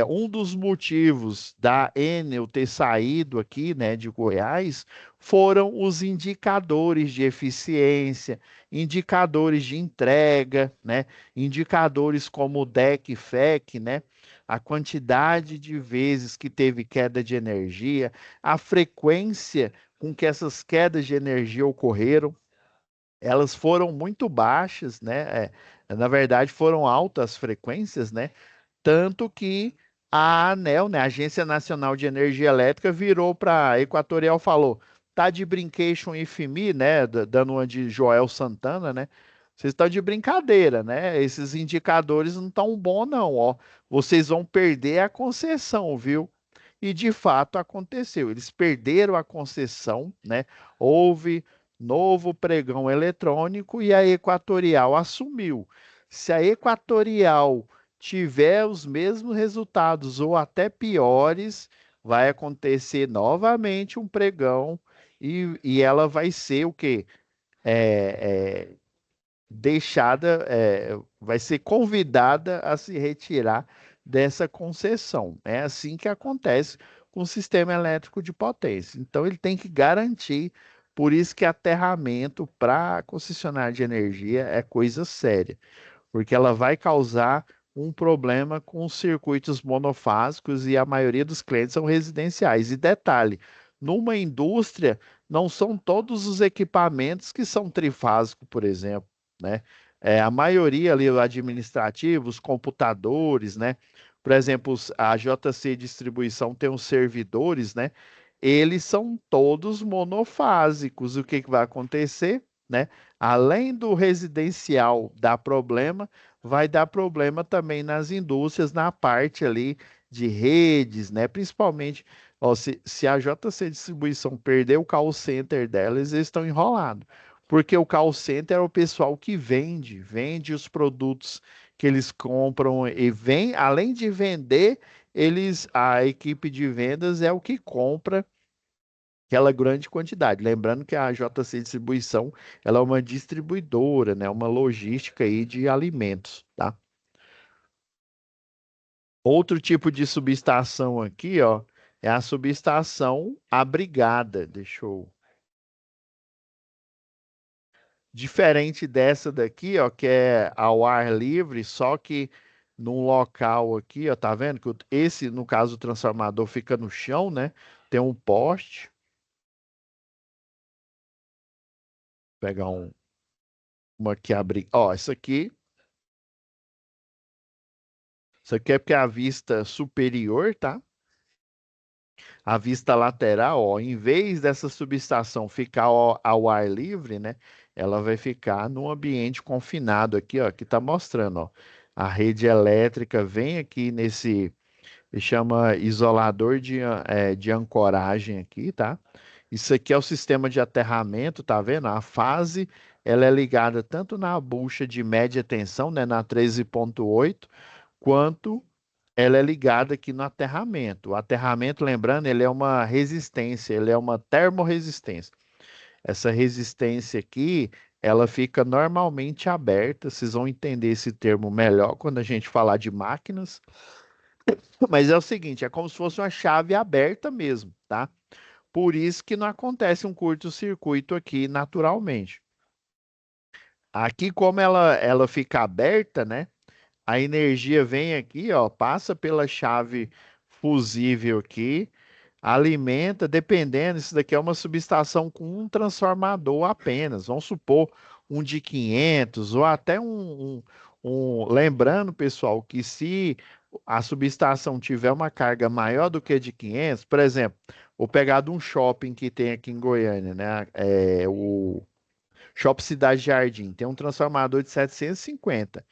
Speaker 1: Um dos motivos da Enel ter saído aqui, né, de Goiás, foram os indicadores de eficiência, indicadores de entrega, né, indicadores como o DEC e FEC, né, a quantidade de vezes que teve queda de energia, a frequência com que essas quedas de energia ocorreram, elas foram muito baixas, né, na verdade foram altas frequências, né, tanto que a ANEEL, né, a Agência Nacional de Energia Elétrica, virou para a Equatorial e falou: tá de brincation if me, né? Dando uma de Joel Santana, né? Vocês estão de brincadeira, né? Esses indicadores não estão bons, não, ó. Vocês vão perder a concessão, viu? E de fato aconteceu. Eles perderam a concessão, né? Houve novo pregão eletrônico e a Equatorial assumiu. Se a Equatorial tiver os mesmos resultados ou até piores, vai acontecer novamente um pregão e ela vai ser o quê? É, deixada, vai ser convidada a se retirar dessa concessão. É assim que acontece com o sistema elétrico de potência. Então, ele tem que garantir, por isso que aterramento para concessionária de energia é coisa séria, porque ela vai causar um problema com os circuitos monofásicos e a maioria dos clientes são residenciais. E detalhe, numa indústria, não são todos os equipamentos que são trifásicos, por exemplo, né? A maioria ali, administrativos, computadores, né? Por exemplo, a JC Distribuição tem os servidores, né? Eles são todos monofásicos. O que que vai acontecer, né? Além do residencial dar problema, vai dar problema também nas indústrias, na parte ali de redes, né? Principalmente, ó, se a JC Distribuição perder o call center delas, eles estão enrolados. Porque o call center é o pessoal que vende os produtos que eles compram e vem, além de vender, a equipe de vendas é o que compra aquela grande quantidade. Lembrando que a JC Distribuição, ela é uma distribuidora, né, uma logística aí de alimentos, tá? Outro tipo de subestação aqui, ó, é a subestação abrigada. Deixa eu... Diferente dessa daqui, ó, que é ao ar livre, só que num local aqui, ó, tá vendo que esse, no caso, o transformador fica no chão, né? Tem um poste. Vou pegar uma que abre, ó, isso aqui é porque é a vista superior, tá? a vista lateral, ó, em vez dessa subestação ficar ao ar livre, né, ela vai ficar num ambiente confinado aqui, ó, que está mostrando, ó, a rede elétrica vem aqui nesse, chama isolador de ancoragem aqui, tá? Isso aqui é o sistema de aterramento, tá vendo? A fase, ela é ligada tanto na bucha de média tensão, né, na 13,8, quanto ela é ligada aqui no aterramento. O aterramento, lembrando, ele é uma resistência, ele é uma termorresistência. Essa resistência aqui, ela fica normalmente aberta. Vocês vão entender esse termo melhor quando a gente falar de máquinas. Mas é o seguinte, é como se fosse uma chave aberta mesmo, tá? Por isso que não acontece um curto-circuito aqui naturalmente. Aqui, como ela fica aberta, né? A energia vem aqui, ó, passa pela chave fusível aqui, alimenta, dependendo, isso daqui é uma subestação com um transformador apenas. Vamos supor um de 500 ou até lembrando, pessoal, que se a subestação tiver uma carga maior do que de 500, por exemplo, vou pegar de um shopping que tem aqui em Goiânia, né? O Shopping Cidade Jardim tem um transformador de 750.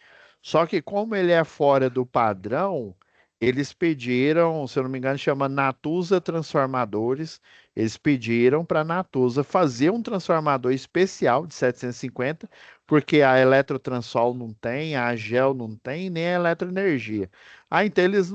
Speaker 1: Só que como ele é fora do padrão, eles pediram, se eu não me engano, chama Natusa Transformadores. Eles pediram para a Natusa fazer um transformador especial de 750, porque a Eletrotransol não tem, a Agel não tem, nem a Eletroenergia. Ah, então eles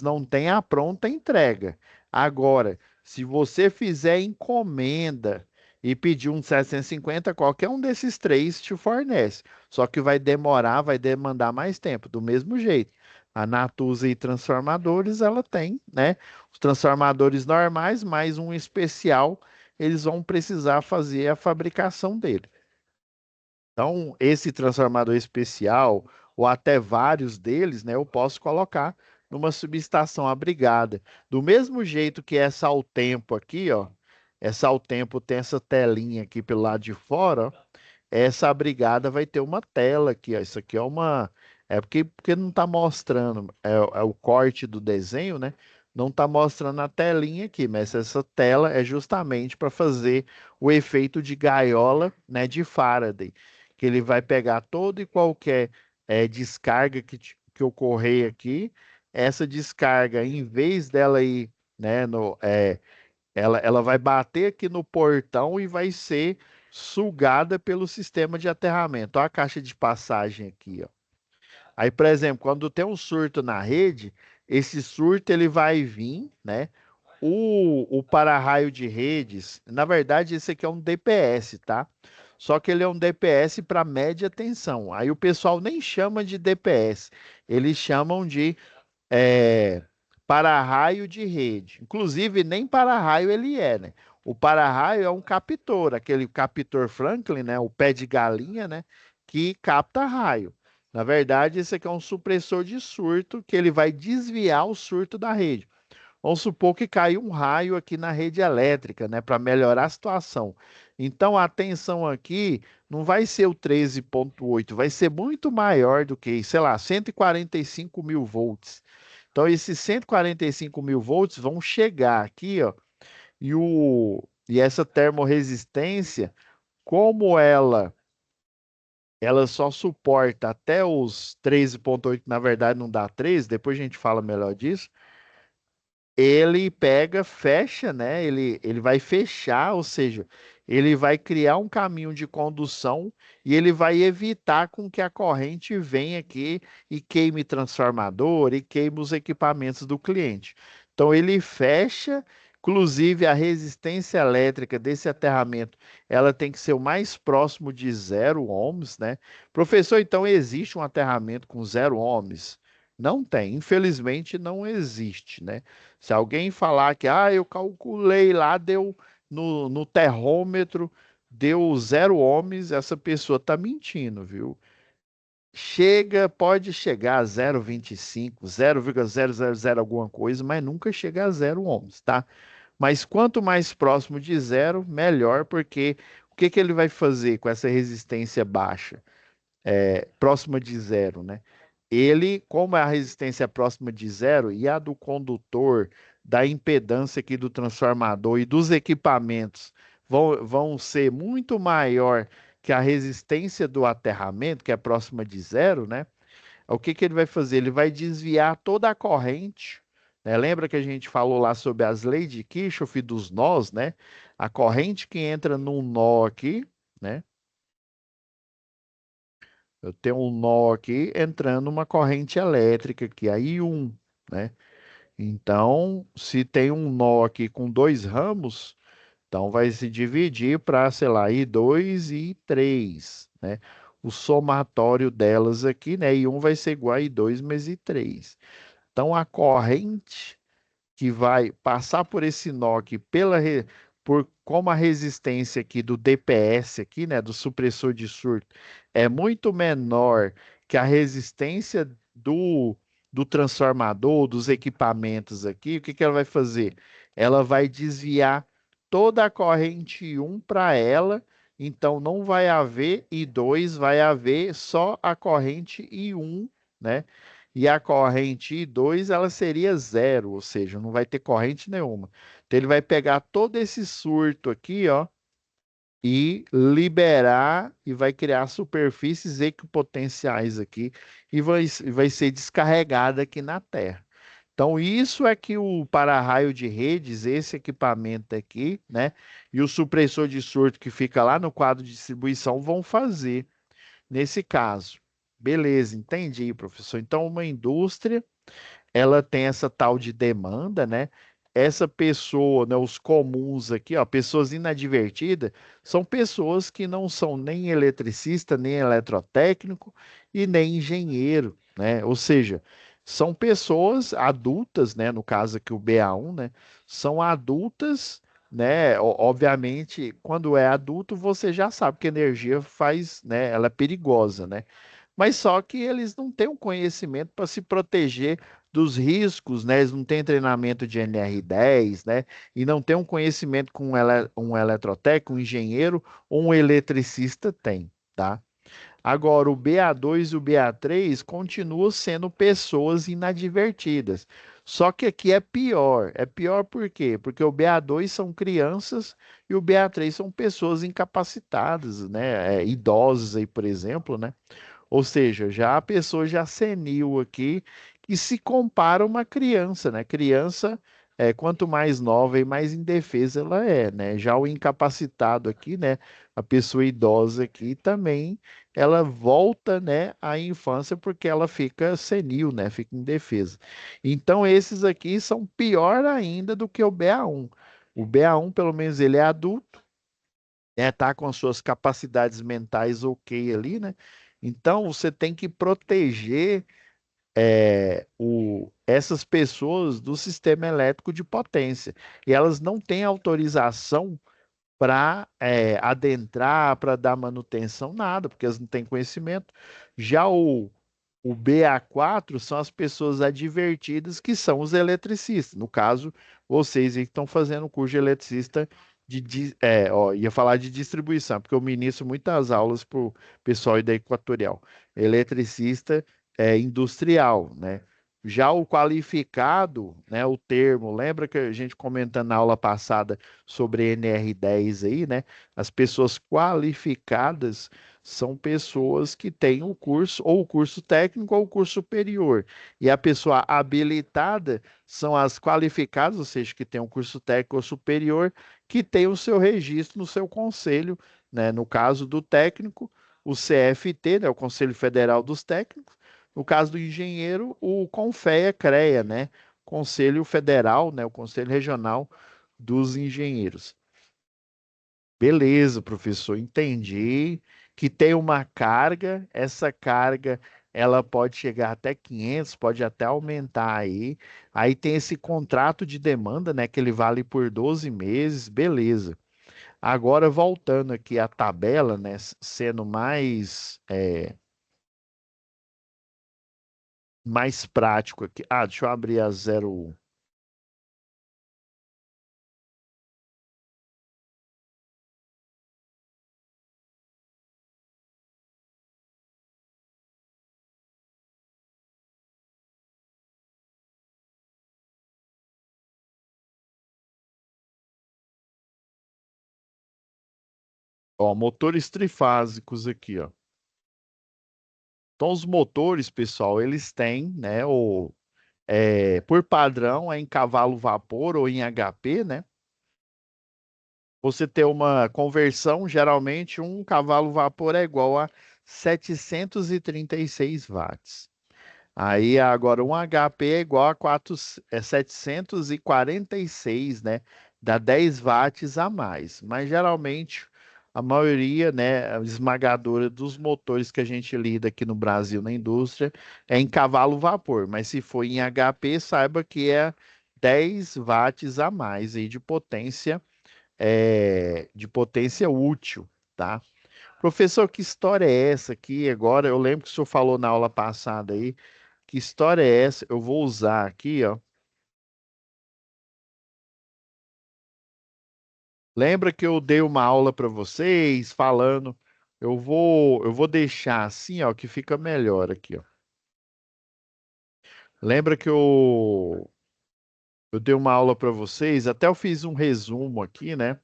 Speaker 1: não têm a pronta entrega. Agora, se você fizer encomenda e pedir um 750, qualquer um desses três te fornece. Só que vai demorar, vai demandar mais tempo. Do mesmo jeito, a Natuza e transformadores, ela tem, né? Os transformadores normais, mais um especial, eles vão precisar fazer a fabricação dele. Então, esse transformador especial, ou até vários deles, né, eu posso colocar numa subestação abrigada. Do mesmo jeito que essa ao tempo aqui, ó, essa ao tempo tem essa telinha aqui pelo lado de fora, ó, essa abrigada vai ter uma tela aqui, ó. Isso aqui é uma. É porque não está mostrando, é o corte do desenho, né? Não está mostrando a telinha aqui, mas essa tela é justamente para fazer o efeito de gaiola, né, de Faraday, que ele vai pegar todo e qualquer descarga que ocorrer aqui, essa descarga, em vez dela ir, né, ela vai bater aqui no portão e vai ser sugada pelo sistema de aterramento. Olha a caixa de passagem aqui, ó. Aí, por exemplo, quando tem um surto na rede, esse surto ele vai vir, né? O para-raio de redes, na verdade, esse aqui é um DPS, tá? Só que ele é um DPS para média tensão. Aí o pessoal nem chama de DPS, eles chamam de é, para-raio de rede. Inclusive, nem para-raio ele é, né? O para-raio é um captor, aquele captor Franklin, né? O pé de galinha, né? Que capta raio. Na verdade, esse aqui é um supressor de surto que ele vai desviar o surto da rede. Vamos supor que caiu um raio aqui na rede elétrica, né, para melhorar a situação. Então a tensão aqui não vai ser o 13,8, vai ser muito maior do que, sei lá, 145 mil volts. Então esses 145 mil volts vão chegar aqui, ó, e essa termorresistência, como ela só suporta até os 13,8, na verdade não dá 13, depois a gente fala melhor disso, ele pega, fecha, né? Ele vai fechar, ou seja, ele vai criar um caminho de condução e ele vai evitar com que a corrente venha aqui e queime transformador e queime os equipamentos do cliente. Então ele fecha, inclusive a resistência elétrica desse aterramento, ela tem que ser o mais próximo de 0 ohms, né? Professor, então existe um aterramento com 0 ohms? Não tem, infelizmente não existe, né? Se alguém falar que, eu calculei lá, deu no termômetro, deu 0 ohms, essa pessoa está mentindo, viu? Pode chegar a 0,25, 0,000 alguma coisa, mas nunca chega a 0 ohms, tá? Mas quanto mais próximo de zero, melhor, porque o que que ele vai fazer com essa resistência baixa? Próxima de zero, né? Ele, como a resistência é próxima de zero e a do condutor da impedância aqui do transformador e dos equipamentos vão ser muito maior que a resistência do aterramento, que é próxima de zero, né? O que que ele vai fazer? Ele vai desviar toda a corrente, né? Lembra que a gente falou lá sobre as leis de Kirchhoff e dos nós, né? A corrente que entra num nó aqui, né? Eu tenho um nó aqui entrando uma corrente elétrica aqui, a I1, né? Então, se tem um nó aqui com dois ramos, então vai se dividir para, sei lá, I2 e I3, né? O somatório delas aqui, né? I1 vai ser igual a I2 mais I3. Então, a corrente que vai passar por esse nó aqui, por como a resistência aqui do DPS aqui, né, do supressor de surto, é muito menor que a resistência do transformador, dos equipamentos aqui, o que que ela vai fazer? Ela vai desviar toda a corrente 1 para ela, então não vai haver I2, vai haver só a corrente I1, né? E a corrente I2 ela seria zero, ou seja, não vai ter corrente nenhuma. Então ele vai pegar todo esse surto aqui, ó, e liberar e vai criar superfícies equipotenciais aqui e vai ser descarregada aqui na Terra. Então isso é que o para-raio de redes, esse equipamento aqui, né, e o supressor de surto que fica lá no quadro de distribuição vão fazer nesse caso. Beleza, entendi, professor. Então, uma indústria ela tem essa tal de demanda, né? Essa pessoa, né, os comuns aqui, ó, pessoas inadvertidas, são pessoas que não são nem eletricista, nem eletrotécnico e nem engenheiro, né? Ou seja, são pessoas adultas, né? No caso aqui o BA1, né? São adultas, né? Obviamente, quando é adulto, você já sabe que a energia faz, né? Ela é perigosa, né? Mas só que eles não têm o conhecimento para se proteger dos riscos, né? Eles não têm treinamento de NR10, né? E não têm um conhecimento que um eletrotécnico, um engenheiro ou um eletricista tem, tá? Agora, o BA2 e o BA3 continuam sendo pessoas inadvertidas. Só que aqui é pior. É pior por quê? Porque o BA2 são crianças e o BA3 são pessoas incapacitadas, né? Idosos aí, por exemplo, né? Ou seja, já a pessoa já senil aqui, que se compara a uma criança, né? Criança, quanto mais nova e mais indefesa ela é, né? Já o incapacitado aqui, né? A pessoa idosa aqui também, ela volta, né, à infância porque ela fica senil, né? Fica indefesa. Então, esses aqui são pior ainda do que o BA1. O BA1, pelo menos, ele é adulto, né, tá com as suas capacidades mentais ok ali, né? Então você tem que proteger essas pessoas do sistema elétrico de potência. E elas não têm autorização para adentrar, para dar manutenção, nada, porque elas não têm conhecimento. Já o BA4 são as pessoas advertidas que são os eletricistas. No caso, vocês aí que estão fazendo o curso de eletricista ó, ia falar de distribuição, porque eu ministro muitas aulas para o pessoal aí da Equatorial. Eletricista industrial, né? Já o qualificado, né, o termo, lembra que a gente comentando na aula passada sobre NR10 aí, né? As pessoas qualificadas são pessoas que têm o curso, ou o curso técnico ou o curso superior. E a pessoa habilitada são as qualificadas, ou seja, que tem um curso técnico ou superior, que tem o seu registro no seu conselho, né? No caso do técnico, o CFT, né? O Conselho Federal dos Técnicos. No caso do engenheiro, o CONFEA-CREA, né? Conselho Federal, né? O Conselho Regional dos Engenheiros. Beleza, professor, entendi que tem uma carga, essa carga ela pode chegar até 500, pode até aumentar aí. Aí tem esse contrato de demanda, né, que ele vale por 12 meses, beleza. Agora voltando aqui à tabela, né, sendo mais prático aqui. Ah, deixa eu abrir a 01. Ó, motores trifásicos aqui, ó. Então, os motores, pessoal, eles têm, né, por padrão, é em cavalo vapor ou em HP, né? Você ter uma conversão, geralmente, um cavalo vapor é igual a 736 watts. Aí agora um HP é igual a 746, né? Dá 10 watts a mais. Mas geralmente a maioria, né, a esmagadora dos motores que a gente lida aqui no Brasil na indústria é em cavalo vapor. Mas se for em HP, saiba que é 10 watts a mais aí de potência útil, tá? Professor, que história é essa aqui agora? Eu lembro que o senhor falou na aula passada aí. Que história é essa? Eu vou usar aqui, ó. Lembra que eu dei uma aula para vocês falando? Eu vou deixar assim, ó, que fica melhor aqui, ó. Lembra que eu dei uma aula para vocês, até eu fiz um resumo aqui, né,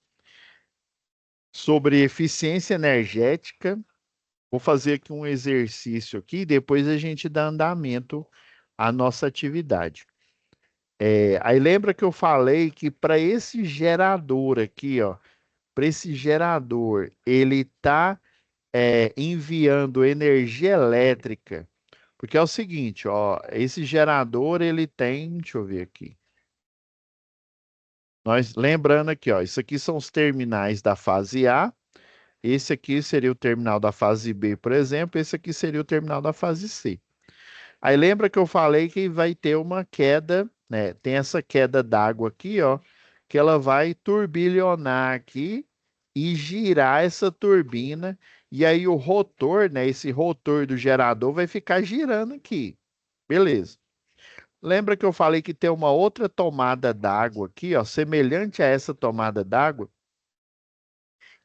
Speaker 1: sobre eficiência energética. Vou fazer aqui um exercício aqui, depois a gente dá andamento à nossa atividade. Aí lembra que eu falei que para esse gerador aqui, ó, para esse gerador, ele está enviando energia elétrica, porque é o seguinte, ó, esse gerador ele tem, deixa eu ver aqui. Nós lembrando aqui, ó, isso aqui são os terminais da fase A. Esse aqui seria o terminal da fase B, por exemplo. Esse aqui seria o terminal da fase C. Aí lembra que eu falei que vai ter uma queda, né? Tem essa queda d'água aqui, ó, que ela vai turbilhonar aqui e girar essa turbina. E aí o rotor, né? Esse rotor do gerador vai ficar girando aqui. Beleza. Lembra que eu falei que tem uma outra tomada d'água aqui, ó, semelhante a essa tomada d'água?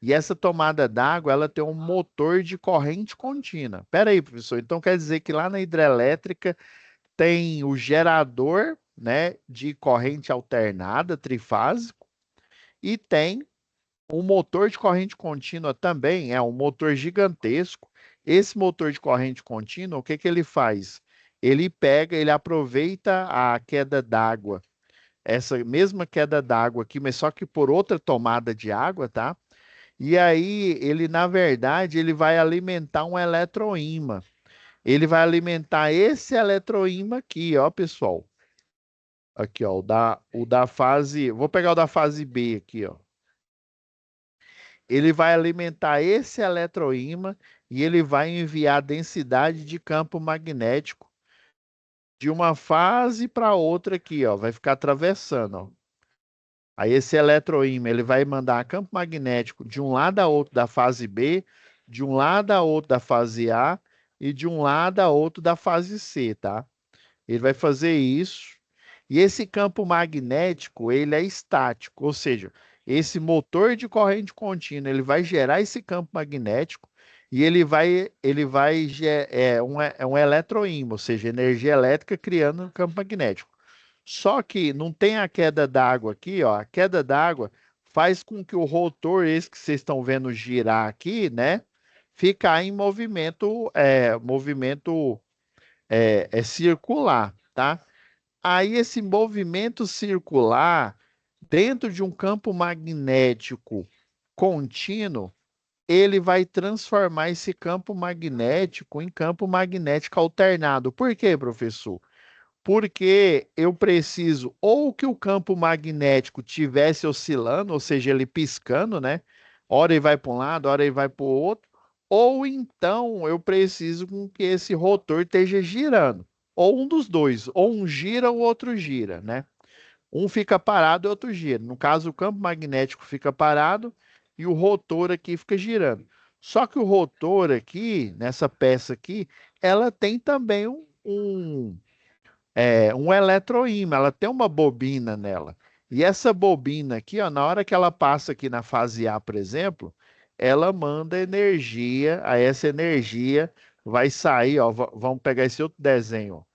Speaker 1: E essa tomada d'água, ela tem um motor de corrente contínua. Pera aí, professor. Então quer dizer que lá na hidrelétrica tem o gerador, né, de corrente alternada, trifásico, e tem um motor de corrente contínua também, é um motor gigantesco. Esse motor de corrente contínua, o que que ele faz? Ele aproveita a queda d'água, essa mesma queda d'água aqui, mas só que por outra tomada de água, tá? E aí ele, na verdade, ele vai alimentar um eletroímã. Ele vai alimentar esse eletroímã aqui, ó, pessoal. Aqui, ó, o da fase. Vou pegar o da fase B aqui, ó. Ele vai alimentar esse eletroímã e ele vai enviar densidade de campo magnético de uma fase para outra aqui, ó. Vai ficar atravessando, ó. Aí esse eletroímã ele vai mandar campo magnético de um lado a outro da fase B, de um lado a outro da fase A e de um lado a outro da fase C, tá? Ele vai fazer isso. E esse campo magnético, ele é estático, ou seja, esse motor de corrente contínua, ele vai gerar esse campo magnético e é um eletroímã, ou seja, energia elétrica criando um campo magnético. Só que não tem a queda d'água aqui, ó. A queda d'água faz com que o rotor, esse que vocês estão vendo girar aqui, né, ficar em movimento circular, tá? Aí esse movimento circular dentro de um campo magnético contínuo, ele vai transformar esse campo magnético em campo magnético alternado. Por quê, professor? Porque eu preciso ou que o campo magnético tivesse oscilando, ou seja, ele piscando, né? Hora ele vai para um lado, hora ele vai para o outro, ou então eu preciso com que esse rotor esteja girando, ou um dos dois, ou um gira, o outro gira, né? Um fica parado e o outro gira. No caso, o campo magnético fica parado e o rotor aqui fica girando. Só que o rotor aqui, nessa peça aqui, ela tem também um eletroímã, ela tem uma bobina nela. E essa bobina aqui, ó, na hora que ela passa aqui na fase A, por exemplo, ela manda energia, aí essa energia vai sair, ó, vamos pegar esse outro desenho,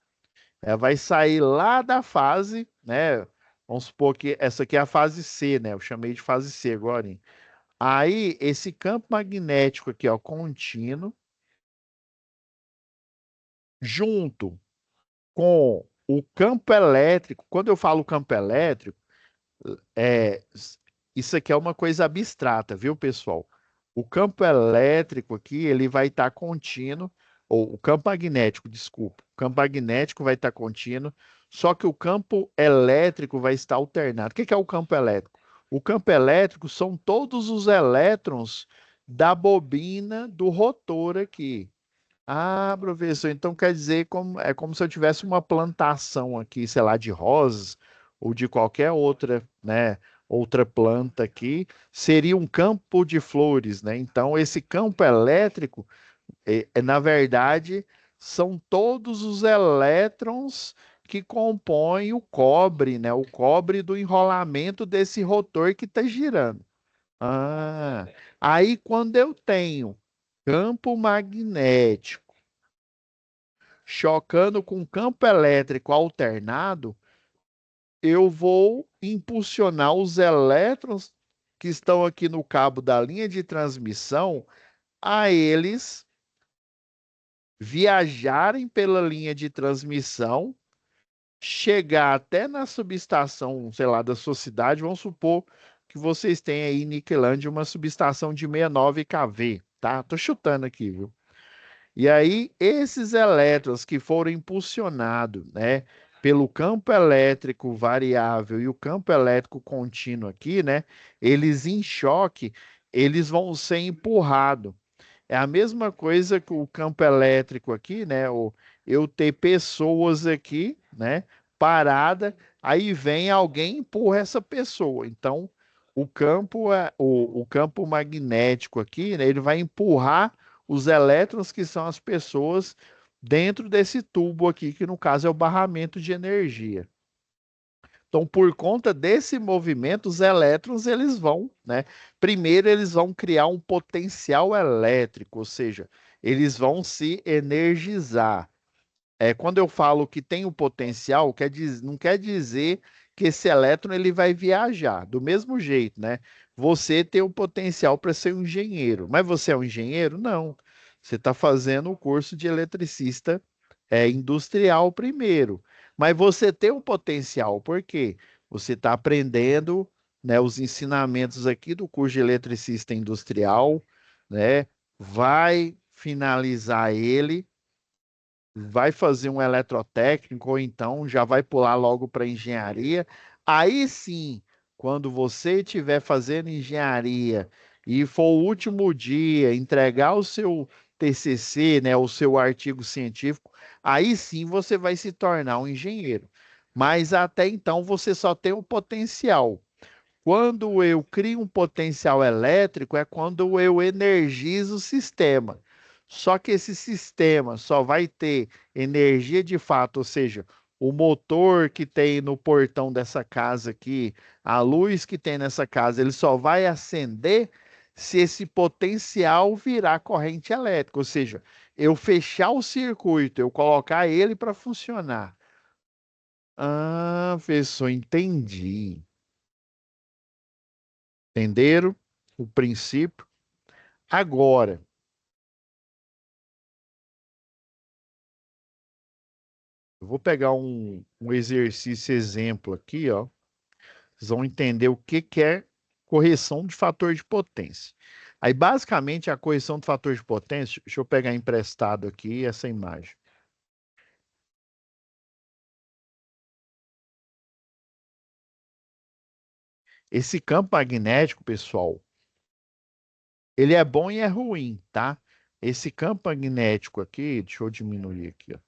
Speaker 1: ó. Vai sair lá da fase, né? Vamos supor que essa aqui é a fase C, né? Eu chamei de fase C agora, hein? Aí, esse campo magnético aqui, ó, contínuo, junto com o campo elétrico. Quando eu falo campo elétrico, é, isso aqui é uma coisa abstrata, viu, pessoal? O campo elétrico aqui, ele vai estar contínuo, ou o campo magnético, desculpa. O campo magnético vai estar contínuo, só que o campo elétrico vai estar alternado. O que que é o campo elétrico? O campo elétrico são todos os elétrons da bobina do rotor aqui. Ah, professor, então quer dizer é como se eu tivesse uma plantação aqui, sei lá, de rosas ou de qualquer outra, né, outra planta aqui, seria um campo de flores, né? Então esse campo elétrico, na verdade, são todos os elétrons que compõem o cobre, né? O cobre do enrolamento desse rotor que está girando. Ah, aí quando eu tenho campo magnético chocando com campo elétrico alternado, eu vou impulsionar os elétrons que estão aqui no cabo da linha de transmissão a eles viajarem pela linha de transmissão, chegar até na subestação, sei lá, da sua cidade. Vamos supor que vocês têm aí em Niquelândia uma subestação de 69 kV, tá? Tô chutando aqui, viu? E aí, esses elétrons que foram impulsionados, né, pelo campo elétrico variável e o campo elétrico contínuo aqui, né, eles em choque, eles vão ser empurrados. É a mesma coisa que o campo elétrico aqui, né, eu ter pessoas aqui, né, parada, aí vem alguém e empurra essa pessoa. Então, o campo magnético aqui, né, ele vai empurrar os elétrons que são as pessoas dentro desse tubo aqui, que no caso é o barramento de energia. Então, por conta desse movimento, os elétrons eles vão, né? Primeiro eles vão criar um potencial elétrico, ou seja, eles vão se energizar. Quando eu falo que tem o potencial, não quer dizer que esse elétron ele vai viajar. Do mesmo jeito, né? Você tem o potencial para ser um engenheiro, mas você é um engenheiro? Não. Você está fazendo o curso de eletricista industrial primeiro. Mas você tem o potencial, por quê? Você está aprendendo, né, os ensinamentos aqui do curso de eletricista industrial, né? Vai finalizar ele, vai fazer um eletrotécnico ou então já vai pular logo para engenharia. Aí sim, quando você estiver fazendo engenharia e for o último dia entregar o seu TCC, né, o seu artigo científico, aí sim você vai se tornar um engenheiro. Mas até então você só tem o potencial. Quando eu crio um potencial elétrico, é quando eu energizo o sistema. Só que esse sistema só vai ter energia de fato, ou seja, o motor que tem no portão dessa casa aqui, a luz que tem nessa casa, ele só vai acender se esse potencial virar corrente elétrica, ou seja, eu fechar o circuito, eu colocar ele para funcionar. Ah, professor, entendi. Entenderam o princípio? Agora, eu vou pegar um exercício exemplo aqui, ó. Vocês vão entender o que que é correção de fator de potência. Aí, basicamente, a correção do fator de potência, deixa eu pegar emprestado aqui essa imagem. Esse campo magnético, pessoal, ele é bom e é ruim, tá? Esse campo magnético aqui, deixa eu diminuir aqui, ó.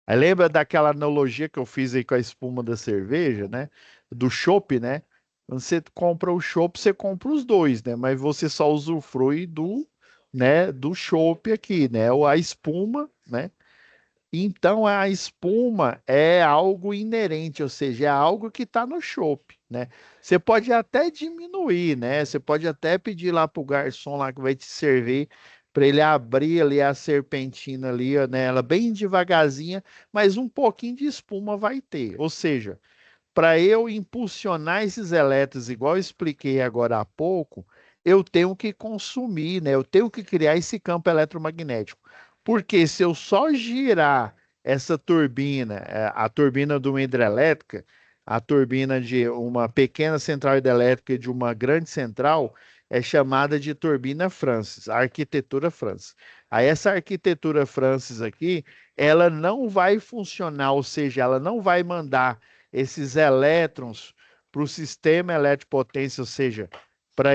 Speaker 1: Aí lembra daquela analogia que eu fiz aí com a espuma da cerveja, né? Do chopp, né? Quando você compra o chopp, você compra os dois, né? Mas você só usufrui né, do chopp aqui, né? Ou a espuma, né? Então a espuma é algo inerente, ou seja, é algo que está no chopp, né? Você pode até diminuir, né? Você pode até pedir lá para o garçom lá que vai te servir para ele abrir ali a serpentina ali, ó, né? Ela bem devagarzinha, mas um pouquinho de espuma vai ter. Ou seja, para eu impulsionar esses elétrons, igual eu expliquei agora há pouco, eu tenho que consumir, né? Eu tenho que criar esse campo eletromagnético. Porque se eu só girar essa turbina, a turbina de uma hidrelétrica, a turbina de uma pequena central hidrelétrica e de uma grande central, é chamada de turbina Francis, a arquitetura Francis. Aí essa arquitetura Francis aqui, ela não vai funcionar, ou seja, ela não vai mandar esses elétrons para o sistema elétrico potência, ou seja, para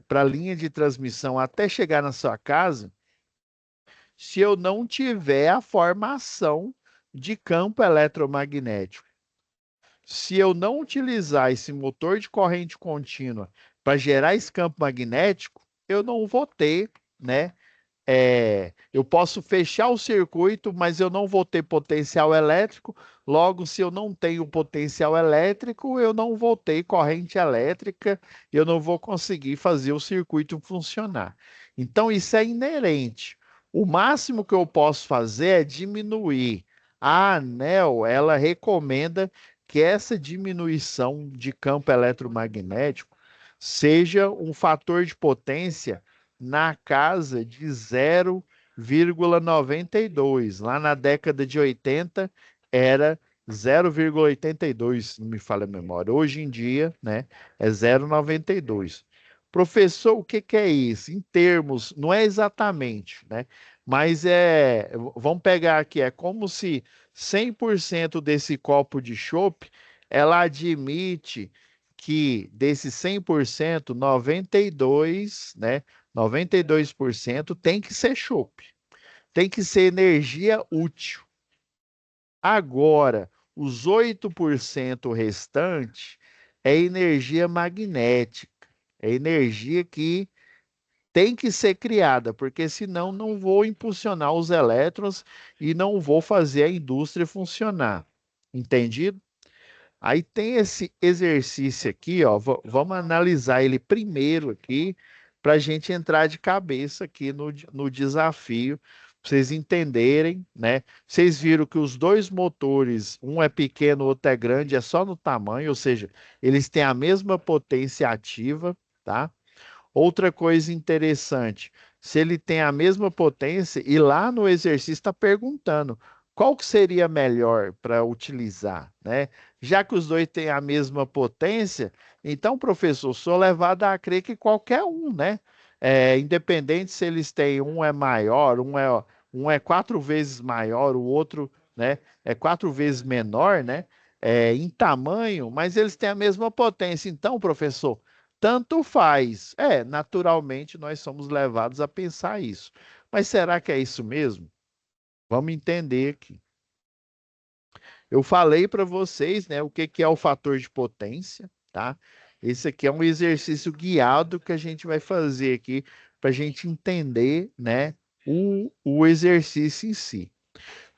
Speaker 1: para a linha de transmissão até chegar na sua casa, se eu não tiver a formação de campo eletromagnético. Se eu não utilizar esse motor de corrente contínua para gerar esse campo magnético, eu não vou ter, né, eu posso fechar o circuito, mas eu não vou ter potencial elétrico. Logo, se eu não tenho potencial elétrico, eu não vou ter corrente elétrica, eu não vou conseguir fazer o circuito funcionar. Então, isso é inerente. O máximo que eu posso fazer é diminuir. A ANEEL, ela recomenda que essa diminuição de campo eletromagnético seja um fator de potência na casa de 0,92. Lá na década de 80 era 0,82, se não me falha a memória. Hoje em dia, né, é 0,92. Professor, o que que é isso? Em termos, não é exatamente, né? Mas vamos pegar aqui, é como se 100% desse copo de chopp, ela admite que desses 100%, 92, né, 92% tem que ser chopp, tem que ser energia útil. Agora, os 8% restante é energia magnética, é energia que tem que ser criada, porque senão não vou impulsionar os elétrons e não vou fazer a indústria funcionar. Entendido? Aí tem esse exercício aqui, ó. Vamos analisar ele primeiro aqui, para a gente entrar de cabeça aqui no desafio, pra vocês entenderem, né? Vocês viram que os dois motores, um é pequeno, o outro é grande, é só no tamanho, ou seja, eles têm a mesma potência ativa, tá? Outra coisa interessante, se ele tem a mesma potência, e lá no exercício está perguntando qual que seria melhor para utilizar, né? Já que os dois têm a mesma potência, então, professor, sou levado a crer que qualquer um, né? Independente se eles têm, um é maior, um é 4 vezes maior, o outro, né, é 4 vezes menor, né? Em tamanho, mas eles têm a mesma potência. Então, professor, tanto faz. Naturalmente nós somos levados a pensar isso. Mas será que é isso mesmo? Vamos entender aqui. Eu falei para vocês, né, o que que é o fator de potência, tá? Esse aqui é um exercício guiado que a gente vai fazer aqui para a gente entender, né, o exercício em si.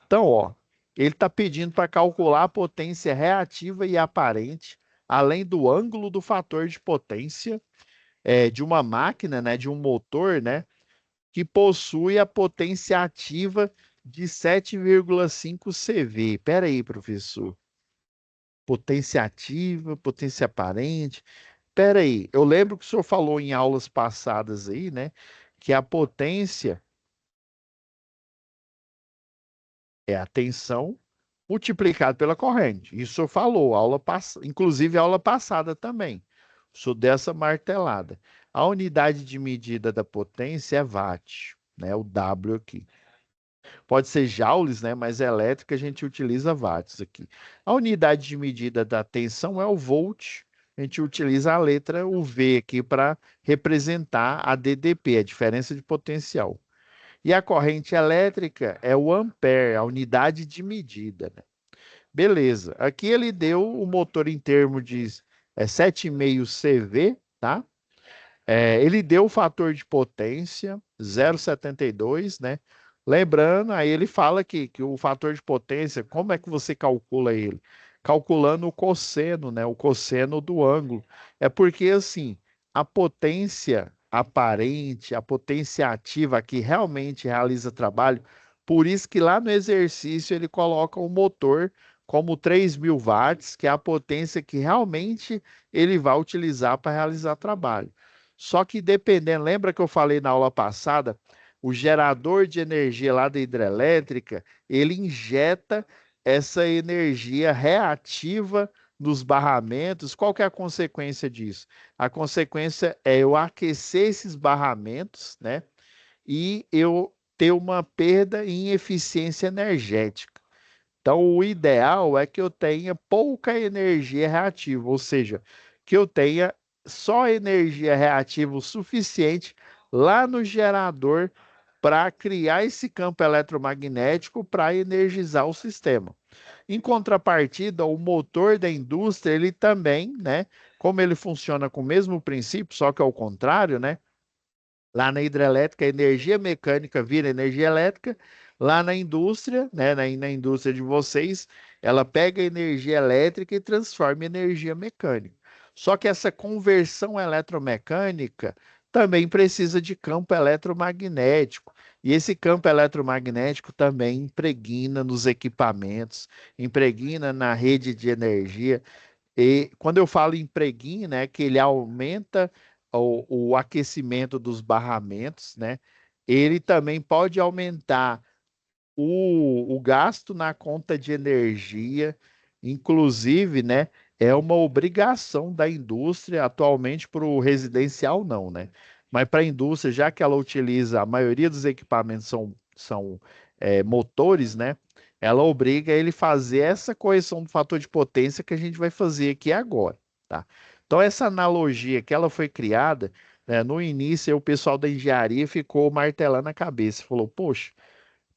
Speaker 1: Então, ó, ele está pedindo para calcular a potência reativa e aparente, além do ângulo do fator de potência de uma máquina, né, de um motor, né, que possui a potência ativa de 7,5 CV. Espera aí, professor. Potência ativa, potência aparente. Espera aí. Eu lembro que o senhor falou em aulas passadas aí, né, que a potência é a tensão multiplicado pela corrente. Isso o senhor falou, inclusive aula passada também. O senhor deu essa martelada. A unidade de medida da potência é watt, né? O W aqui. Pode ser joules, né? Mas elétrica a gente utiliza watts aqui. A unidade de medida da tensão é o volt. A gente utiliza a letra o V aqui para representar a DDP, a diferença de potencial. E a corrente elétrica é o ampere, a unidade de medida, né? Beleza. Aqui ele deu o motor em termos de 7,5 CV, tá? Ele deu o fator de potência 0,72, né? Lembrando, aí ele fala que o fator de potência, como é que você calcula ele? Calculando o cosseno, né? O cosseno do ângulo. É porque, assim, a potência aparente, a potência ativa que realmente realiza trabalho, por isso que lá no exercício ele coloca o motor como 3.000 watts, que é a potência que realmente ele vai utilizar para realizar trabalho. Só que dependendo, lembra que eu falei na aula passada, o gerador de energia lá da hidrelétrica, ele injeta essa energia reativa nos barramentos. Qual que é a consequência disso? A consequência é eu aquecer esses barramentos, né? E eu ter uma perda em eficiência energética. Então, o ideal é que eu tenha pouca energia reativa, ou seja, que eu tenha só energia reativa o suficiente lá no gerador para criar esse campo eletromagnético para energizar o sistema. Em contrapartida, o motor da indústria, ele também, né, como ele funciona com o mesmo princípio, só que ao contrário, né? Lá na hidrelétrica, a energia mecânica vira energia elétrica. Lá na indústria, né, na indústria de vocês, ela pega a energia elétrica e transforma em energia mecânica. Só que essa conversão eletromecânica também precisa de campo eletromagnético. E esse campo eletromagnético também impregna nos equipamentos, impregna na rede de energia. E quando eu falo em preguinho, né, que ele aumenta o aquecimento dos barramentos, né, ele também pode aumentar o gasto na conta de energia, inclusive, né, é uma obrigação da indústria atualmente para o residencial não, né? Mas para a indústria, já que ela utiliza, a maioria dos equipamentos são motores, né? Ela obriga ele a fazer essa correção do fator de potência que a gente vai fazer aqui agora, tá? Então, essa analogia que ela foi criada, né, no início, o pessoal da engenharia ficou martelando a cabeça, falou, poxa,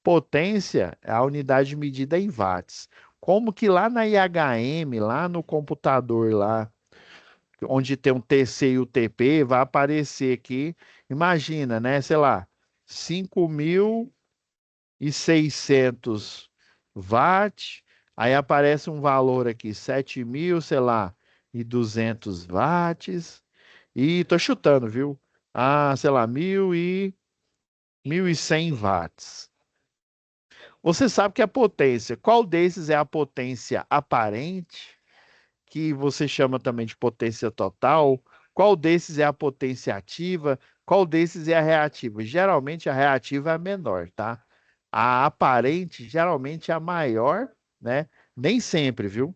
Speaker 1: potência é a unidade medida em watts. Como que lá na IHM, lá no computador lá, onde tem um TC e o TP, vai aparecer aqui, imagina, né, sei lá, 5.600 watts, aí aparece um valor aqui, 7.000, sei lá, e 200 watts, e tô chutando, viu? Ah, sei lá, 1.100 watts. Você sabe que a potência, qual desses é a potência aparente, que você chama também de potência total? Qual desses é a potência ativa? Qual desses é a reativa? Geralmente a reativa é a menor, tá? A aparente geralmente é a maior, né? Nem sempre, viu?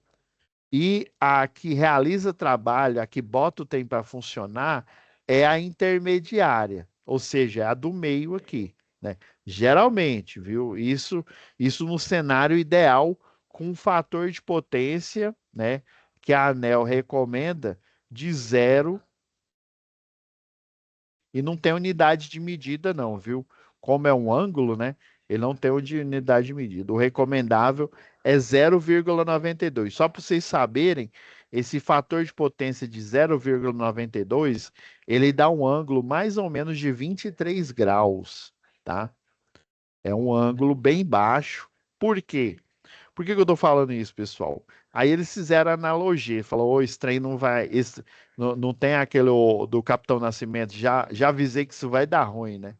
Speaker 1: E a que realiza trabalho, a que bota o trem para funcionar, é a intermediária, ou seja, é a do meio aqui, né? Geralmente, viu? Isso no cenário ideal, com um fator de potência, né? Que a ANEEL recomenda de zero e não tem unidade de medida, não, viu? Como é um ângulo, né? Ele não tem unidade de medida. O recomendável é 0,92. Só para vocês saberem, esse fator de potência de 0,92, ele dá um ângulo mais ou menos de 23 graus, tá? É um ângulo bem baixo. Por quê? Por que que eu tô falando isso, pessoal? Aí eles fizeram analogia, falou, ô, esse trem não vai, não tem aquele do Capitão Nascimento, já avisei que isso vai dar ruim, né?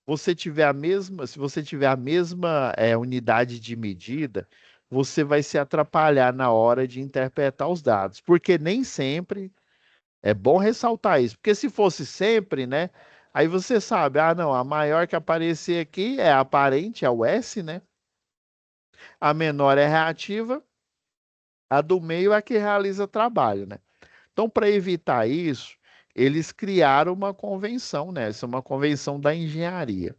Speaker 1: Se você tiver a mesma unidade de medida, você vai se atrapalhar na hora de interpretar os dados, porque nem sempre é bom ressaltar isso, porque se fosse sempre, né? Aí você sabe, ah, não, a maior que aparecer aqui é a aparente, é o S, né? A menor é reativa, a do meio é a que realiza trabalho, né? Então, para evitar isso, eles criaram uma convenção, né? Essa é uma convenção da engenharia.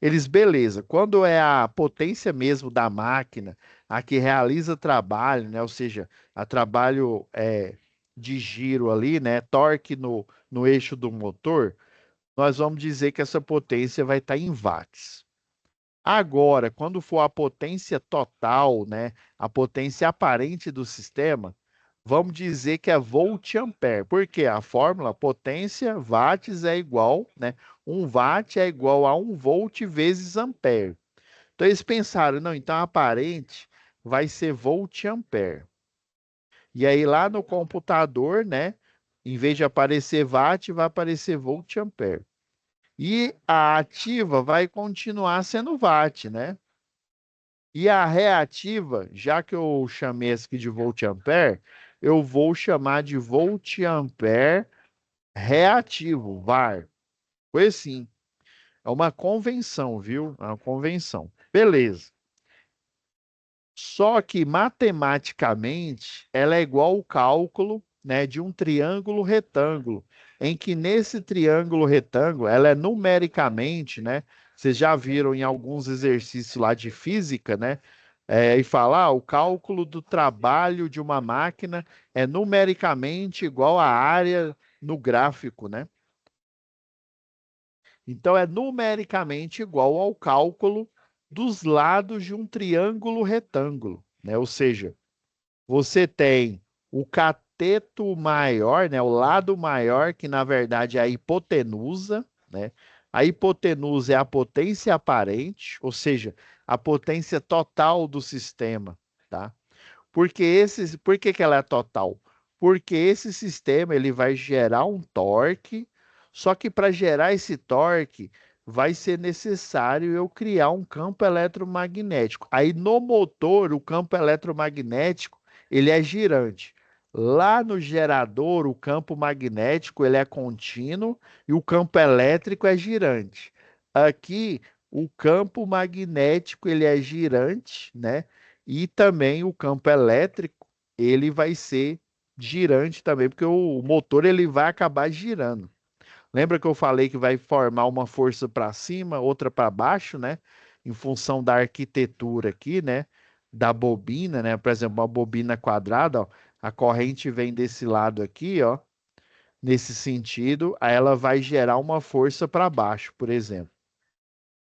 Speaker 1: Eles, beleza, quando é a potência mesmo da máquina, a que realiza trabalho, né? Ou seja, a trabalho de giro ali, né? Torque no eixo do motor, nós vamos dizer que essa potência vai estar em watts. Agora, quando for a potência total, né, a potência aparente do sistema, vamos dizer que é volt-ampere. Porque a fórmula potência watts é igual, né? 1 watt é igual a 1 volt vezes ampere. Então eles pensaram, não, então a aparente vai ser volt-ampere. E aí lá no computador, né, em vez de aparecer watt, vai aparecer volt-ampere. E a ativa vai continuar sendo watt, né? E a reativa, já que eu chamei essa aqui de volt-ampere, eu vou chamar de volt-ampere reativo, VAR. Foi assim. É uma convenção, viu? É uma convenção. Beleza. Só que matematicamente ela é igual ao cálculo, né, de um triângulo retângulo, em que nesse triângulo retângulo ela é numericamente, né? Vocês já viram em alguns exercícios lá de física, né? E falar, o cálculo do trabalho de uma máquina é numericamente igual à área no gráfico, né? Então, é numericamente igual ao cálculo dos lados de um triângulo retângulo, né? Ou seja, você tem o cateto maior, né? O lado maior, que na verdade é a hipotenusa, né? A hipotenusa é a potência aparente, ou seja, a potência total do sistema, tá? Por que que ela é total? Porque esse sistema ele vai gerar um torque, só que para gerar esse torque vai ser necessário eu criar um campo eletromagnético. Aí no motor, o campo eletromagnético, ele é girante. Lá no gerador, o campo magnético ele é contínuo e o campo elétrico é girante. Aqui, o campo magnético ele é girante, né? E também o campo elétrico, ele vai ser girante também, porque o motor ele vai acabar girando. Lembra que eu falei que vai formar uma força para cima, outra para baixo, né? Em função da arquitetura aqui, né? Da bobina, né? Por exemplo, uma bobina quadrada, ó, a corrente vem desse lado aqui, ó, nesse sentido, aí ela vai gerar uma força para baixo, por exemplo,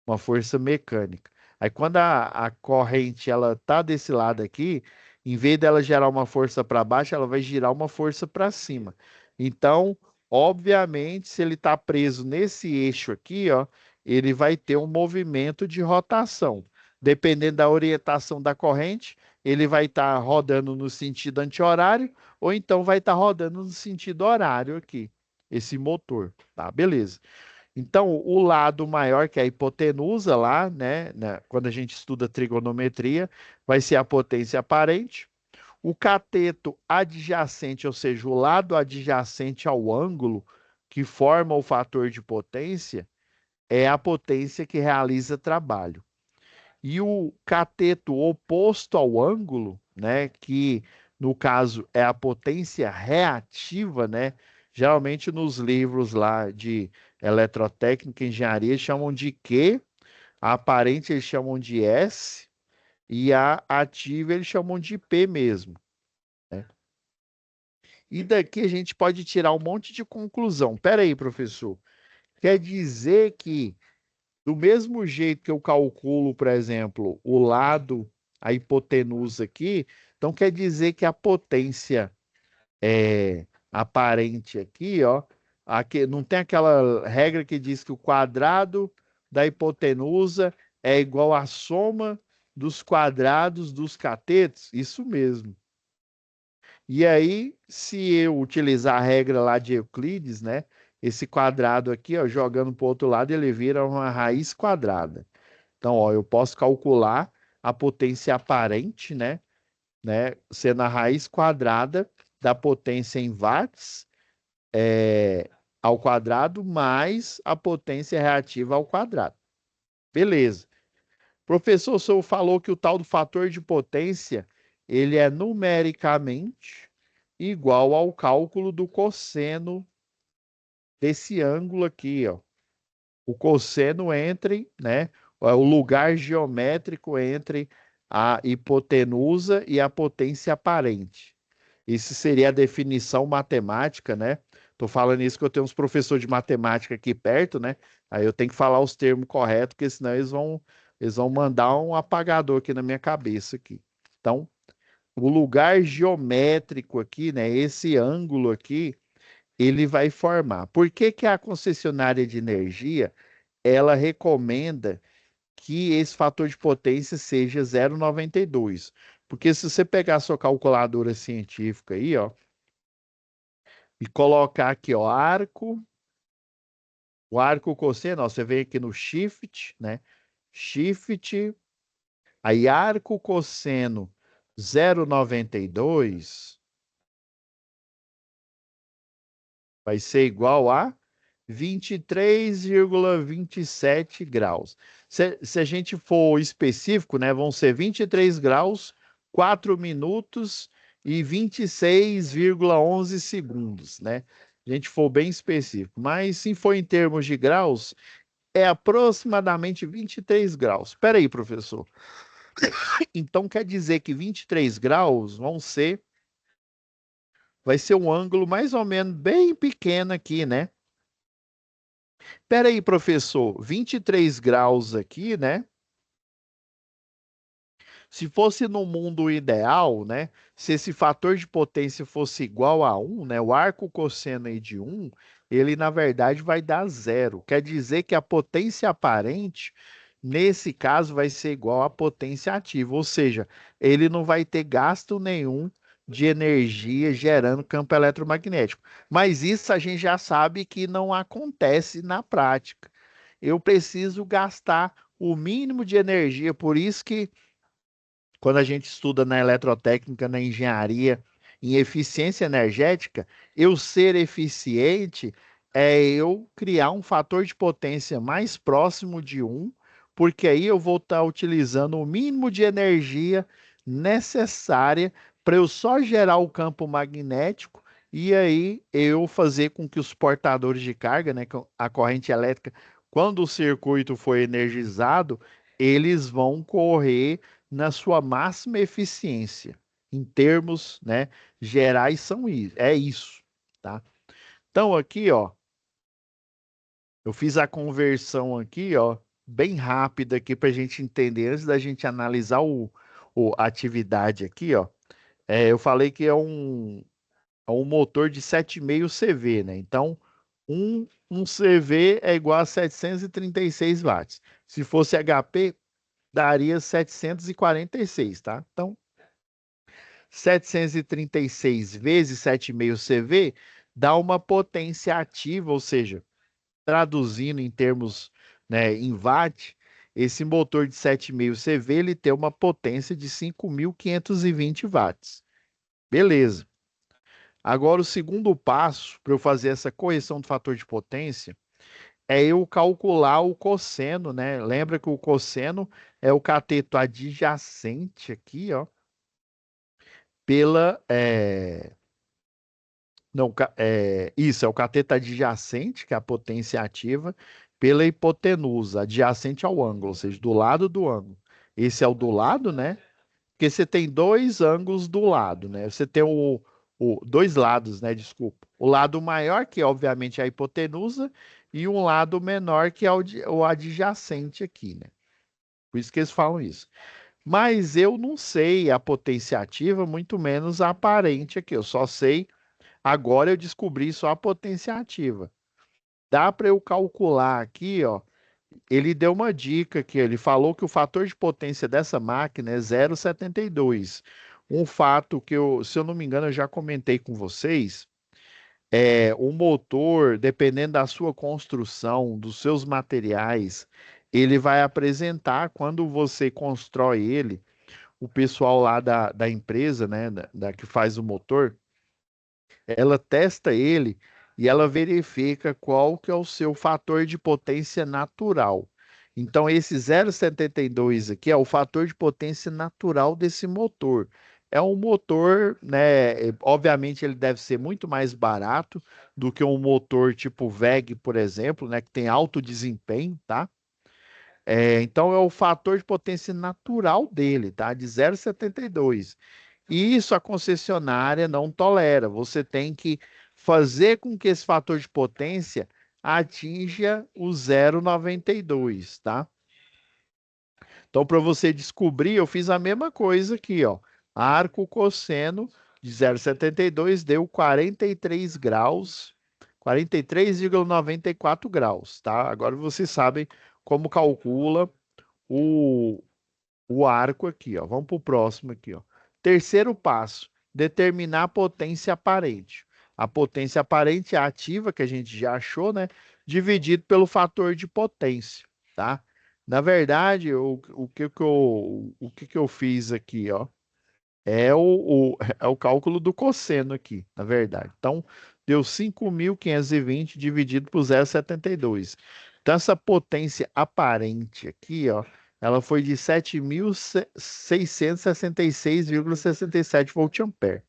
Speaker 1: uma força mecânica. Aí quando a corrente ela tá desse lado aqui, em vez dela gerar uma força para baixo, ela vai girar uma força para cima. Então, obviamente, se ele está preso nesse eixo aqui, ó, ele vai ter um movimento de rotação. Dependendo da orientação da corrente, ele vai estar rodando no sentido anti-horário, ou então vai estar rodando no sentido horário aqui, esse motor, tá? Beleza. Então, o lado maior, que é a hipotenusa lá, né, quando a gente estuda trigonometria, vai ser a potência aparente. O cateto adjacente, ou seja, o lado adjacente ao ângulo que forma o fator de potência, é a potência que realiza trabalho. E o cateto oposto ao ângulo, né, que no caso é a potência reativa, né? Geralmente nos livros lá de eletrotécnica e engenharia chamam de Q, a aparente eles chamam de S e a ativa eles chamam de P mesmo, né? E daqui a gente pode tirar um monte de conclusão. Pera aí, professor. Quer dizer que do mesmo jeito que eu calculo, por exemplo, o lado, a hipotenusa aqui, então quer dizer que a potência aparente aqui, ó, aqui, não tem aquela regra que diz que o quadrado da hipotenusa é igual à soma dos quadrados dos catetos? Isso mesmo. E aí, se eu utilizar a regra lá de Euclides, né? Esse quadrado aqui, ó, jogando para o outro lado, ele vira uma raiz quadrada. Então, ó, eu posso calcular a potência aparente, né, sendo a raiz quadrada da potência em watts ao quadrado mais a potência reativa ao quadrado. Beleza. Professor, o senhor falou que o tal do fator de potência, ele é numericamente igual ao cálculo do cosseno desse ângulo aqui, ó. O cosseno entre, né, é o lugar geométrico entre a hipotenusa e a potência aparente. Isso seria a definição matemática, né? Tô falando isso que eu tenho uns professores de matemática aqui perto, né? Aí eu tenho que falar os termos corretos, porque senão eles vão mandar um apagador aqui na minha cabeça aqui. Então, o lugar geométrico aqui, né? Esse ângulo aqui, ele vai formar. Por que que a concessionária de energia ela recomenda que esse fator de potência seja 0,92? Porque se você pegar a sua calculadora científica aí, ó, e colocar aqui, ó, o arco cosseno, ó, você vem aqui no shift, né? Shift Aí arco cosseno 0,92 vai ser igual a 23,27 graus. Se a gente for específico, né, vão ser 23 graus, 4 minutos e 26,11 segundos, né? Se a gente for bem específico. Mas se for em termos de graus, é aproximadamente 23 graus. Espera aí, professor. Então quer dizer que 23 graus vai ser um ângulo mais ou menos bem pequeno aqui, né? Espera aí, professor, 23 graus aqui, né? Se fosse no mundo ideal, né? Se esse fator de potência fosse igual a 1, né? O arco cosseno aí de 1, ele na verdade vai dar zero. Quer dizer que a potência aparente, nesse caso, vai ser igual à potência ativa. Ou seja, ele não vai ter gasto nenhum de energia gerando campo eletromagnético. Mas isso a gente já sabe que não acontece na prática. Eu preciso gastar o mínimo de energia, por isso que quando a gente estuda na eletrotécnica, na engenharia, em eficiência energética, eu ser eficiente é eu criar um fator de potência mais próximo de um, porque aí eu vou estar utilizando o mínimo de energia necessária para eu só gerar o campo magnético e aí eu fazer com que os portadores de carga, né, a corrente elétrica, quando o circuito for energizado, eles vão correr na sua máxima eficiência. Em termos, né, gerais são isso, é isso, tá? Então aqui, ó, eu fiz a conversão aqui, ó, bem rápida aqui para a gente entender antes da gente analisar a atividade aqui, ó. Eu falei que é um motor de 7,5 CV, né? Então, um CV é igual a 736 watts. Se fosse HP, daria 746, tá? Então, 736 vezes 7,5 CV dá uma potência ativa, ou seja, traduzindo em termos, né, em watt, esse motor de 7,5 CV ele tem uma potência de 5.520 watts. Beleza. Agora, o segundo passo para eu fazer essa correção do fator de potência é eu calcular o cosseno, né? Lembra que o cosseno é o cateto adjacente aqui, ó, pela não, isso é o cateto adjacente, que é a potência ativa, pela hipotenusa, adjacente ao ângulo, ou seja, do lado do ângulo. Esse é o do lado, né? Porque você tem dois ângulos do lado, né? Você tem dois lados, né? Desculpa. O lado maior, que obviamente é a hipotenusa, e um lado menor, que é o adjacente aqui, né? Por isso que eles falam isso. Mas eu não sei a potência ativa, muito menos a aparente aqui. Eu só sei. Agora eu descobri só a potência ativa. Dá para eu calcular aqui, ó. Ele deu uma dica que ele falou que o fator de potência dessa máquina é 0,72. Um fato que eu, se eu não me engano, eu já comentei com vocês, o motor, dependendo da sua construção, dos seus materiais, ele vai apresentar quando você constrói ele, o pessoal lá da empresa, né, da que faz o motor, ela testa ele e ela verifica qual que é o seu fator de potência natural. Então, esse 0,72 aqui é o fator de potência natural desse motor. É um motor, né? Obviamente, ele deve ser muito mais barato do que um motor tipo VEG, por exemplo, né? Que tem alto desempenho, tá? Então, é o fator de potência natural dele, tá? De 0,72. E isso a concessionária não tolera. Você tem que fazer com que esse fator de potência atinja o 0,92, tá? Então, para você descobrir, eu fiz a mesma coisa aqui, ó. Arco cosseno de 0,72 deu 43 graus, 43,94 graus, tá? Agora vocês sabem como calcula o, o arco aqui, ó. Vamos para o próximo aqui, ó. Terceiro passo, determinar a potência aparente. A potência aparente é a ativa, que a gente já achou, né? Dividido pelo fator de potência, tá? Na verdade, o que que eu fiz aqui, ó, é o cálculo do cosseno aqui, na verdade. Então, deu 5.520 dividido por 0,72. Então, essa potência aparente aqui, ó, ela foi de 7.666,67 volt-ampere.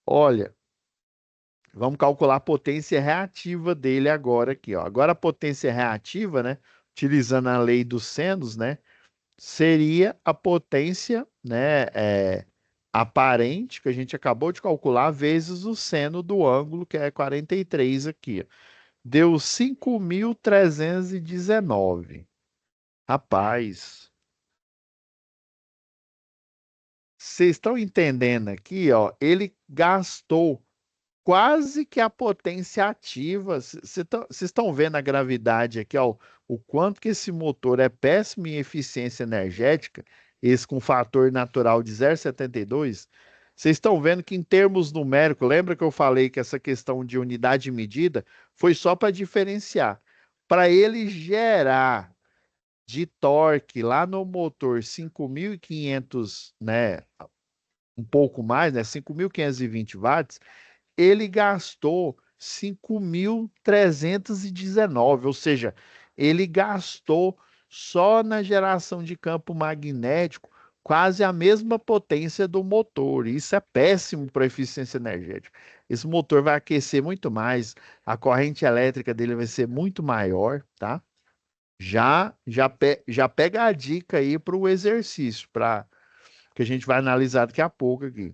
Speaker 1: Olha, vamos calcular a potência reativa dele agora aqui, ó. Agora a potência reativa, né, utilizando a lei dos senos, né, seria a potência, né, aparente, que a gente acabou de calcular, vezes o seno do ângulo, que é 43 aqui. Deu 5.319. Rapaz, vocês estão entendendo aqui, ó? Ele gastou quase que a potência ativa. Vocês estão vendo a gravidade aqui, ó, o quanto que esse motor é péssimo em eficiência energética, esse com fator natural de 0,72. Vocês estão vendo que em termos numéricos, lembra que eu falei que essa questão de unidade de medida foi só para diferenciar. Para ele gerar de torque lá no motor 5.500, né, um pouco mais, né, 5.520 watts, ele gastou 5.319, ou seja, ele gastou só na geração de campo magnético quase a mesma potência do motor. Isso é péssimo para a eficiência energética. Esse motor vai aquecer muito mais, a corrente elétrica dele vai ser muito maior, tá? Já pega a dica aí para o exercício, para que a gente vai analisar daqui a pouco aqui.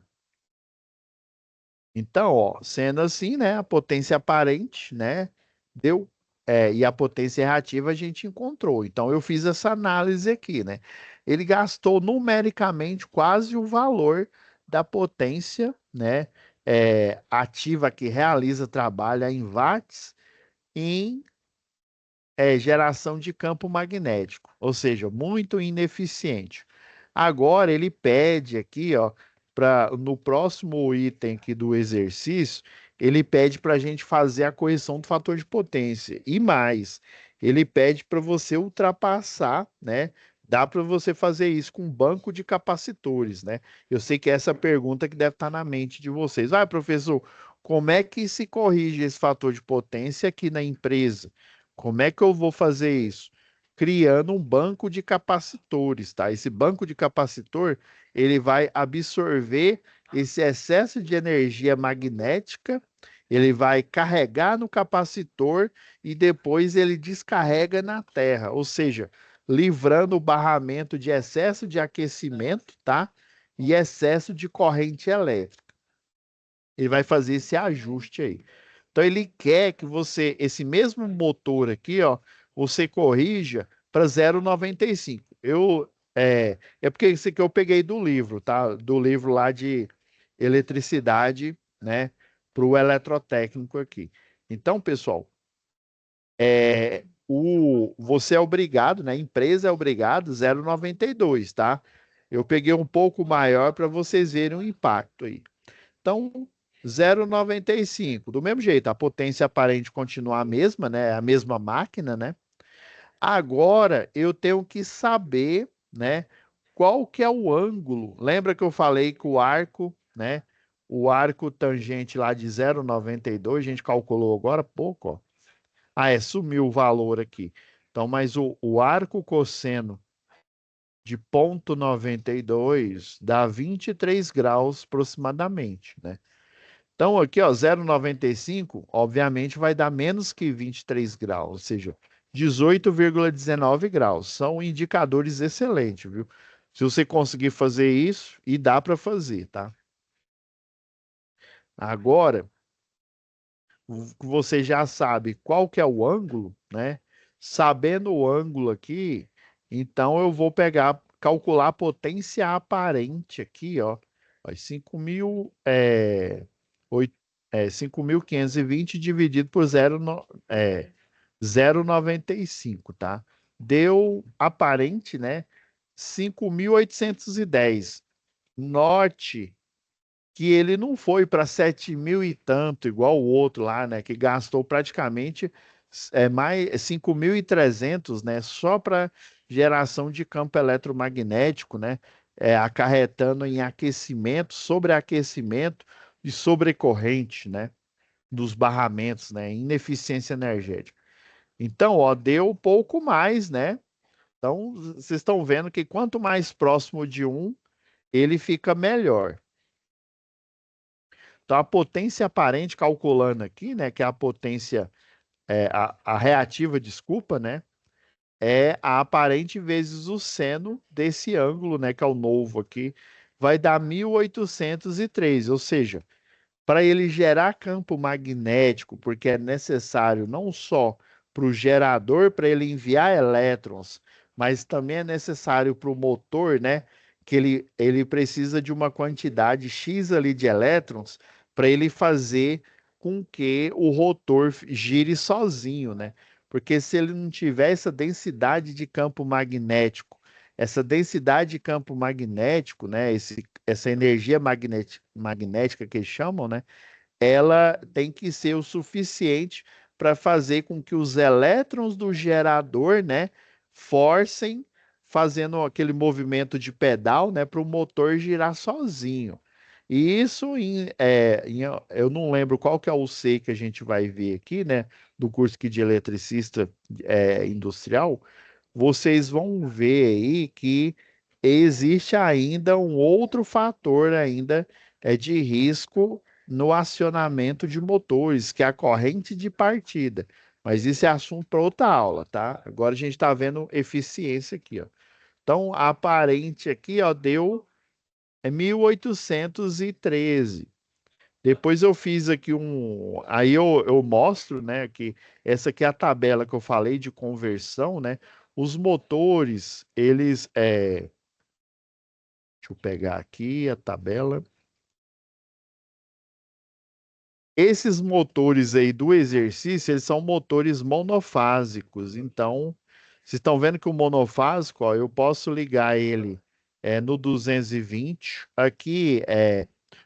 Speaker 1: Então, ó, sendo assim, né, a potência aparente, né, deu, e a potência reativa a gente encontrou. Então, eu fiz essa análise aqui, né? Ele gastou numericamente quase o valor da potência, né, ativa que realiza trabalho em watts em geração de campo magnético, ou seja, muito ineficiente. Agora ele pede aqui, ó, no próximo item aqui do exercício, ele pede para a gente fazer a correção do fator de potência. E mais, ele pede para você ultrapassar, né? Dá para você fazer isso com um banco de capacitores, né? Eu sei que é essa pergunta que deve estar na mente de vocês. Ah, professor, como é que se corrige esse fator de potência aqui na empresa? Como é que eu vou fazer isso? Criando um banco de capacitores, tá? Esse banco de capacitor, ele vai absorver esse excesso de energia magnética, ele vai carregar no capacitor e depois ele descarrega na Terra, ou seja, livrando o barramento de excesso de aquecimento, tá? E excesso de corrente elétrica. Ele vai fazer esse ajuste aí. Então ele quer que você, esse mesmo motor aqui, ó, você corrija para 0,95. É porque isso aqui eu peguei do livro, tá? Do livro lá de eletricidade, né? Para o eletrotécnico aqui. Então, pessoal, você é obrigado, né? A empresa é obrigado 0,92, tá? Eu peguei um pouco maior para vocês verem o impacto aí. Então, 0,95. Do mesmo jeito, a potência aparente continua a mesma, né? A mesma máquina, né? Agora eu tenho que saber, né? Qual que é o ângulo? Lembra que eu falei que o arco, né? O arco tangente lá de 0,92, a gente calculou agora há pouco, ó. Sumiu o valor aqui. Então, mas o arco cosseno de 0,92 dá 23 graus aproximadamente, né? Então, aqui, ó, 0,95, obviamente, vai dar menos que 23 graus, ou seja, 18,19 graus. São indicadores excelentes, viu? Se você conseguir fazer isso, e dá para fazer, tá? Agora, você já sabe qual que é o ângulo, né? Sabendo o ângulo aqui, então eu vou pegar, calcular a potência aparente aqui, ó. 5.000, 5.520 dividido por 0,95, tá? Deu aparente, né? 5.810. Note que ele não foi para 7.000 e tanto, igual o outro lá, né? Que gastou praticamente é mais 5.300, né, só para geração de campo eletromagnético, né, acarretando em aquecimento, sobreaquecimento e sobrecorrente, né, dos barramentos, né, ineficiência energética. Então, ó, deu um pouco mais, né? Então, vocês estão vendo que quanto mais próximo de um, ele fica melhor. Então, a potência aparente, calculando aqui, né, que é a potência, a reativa, desculpa, né, é a aparente vezes o seno desse ângulo, né, que é o novo aqui, vai dar 1803, ou seja, para ele gerar campo magnético, porque é necessário não só para o gerador, para ele enviar elétrons, mas também é necessário para o motor, né? Que ele precisa de uma quantidade X ali de elétrons para ele fazer com que o rotor gire sozinho, né? Porque se ele não tiver essa densidade de campo magnético, essa densidade de campo magnético, né? Essa energia magnética que eles chamam, né? Ela tem que ser o suficiente para fazer com que os elétrons do gerador, né, forcem, fazendo aquele movimento de pedal, né, para o motor girar sozinho. E isso eu não lembro qual que é o C que a gente vai ver aqui, né, do curso aqui de eletricista industrial, vocês vão ver aí que existe ainda um outro fator ainda de risco no acionamento de motores, que é a corrente de partida. Mas isso é assunto para outra aula, tá? Agora a gente está vendo eficiência aqui, ó. Então, a aparente aqui, ó, deu 1813. Depois eu fiz aqui aí eu mostro, né, que essa aqui é a tabela que eu falei de conversão, né? Os motores, deixa eu pegar aqui a tabela. Esses motores aí do exercício, eles são motores monofásicos. Então, vocês estão vendo que o monofásico, ó, eu posso ligar ele no 220. Aqui,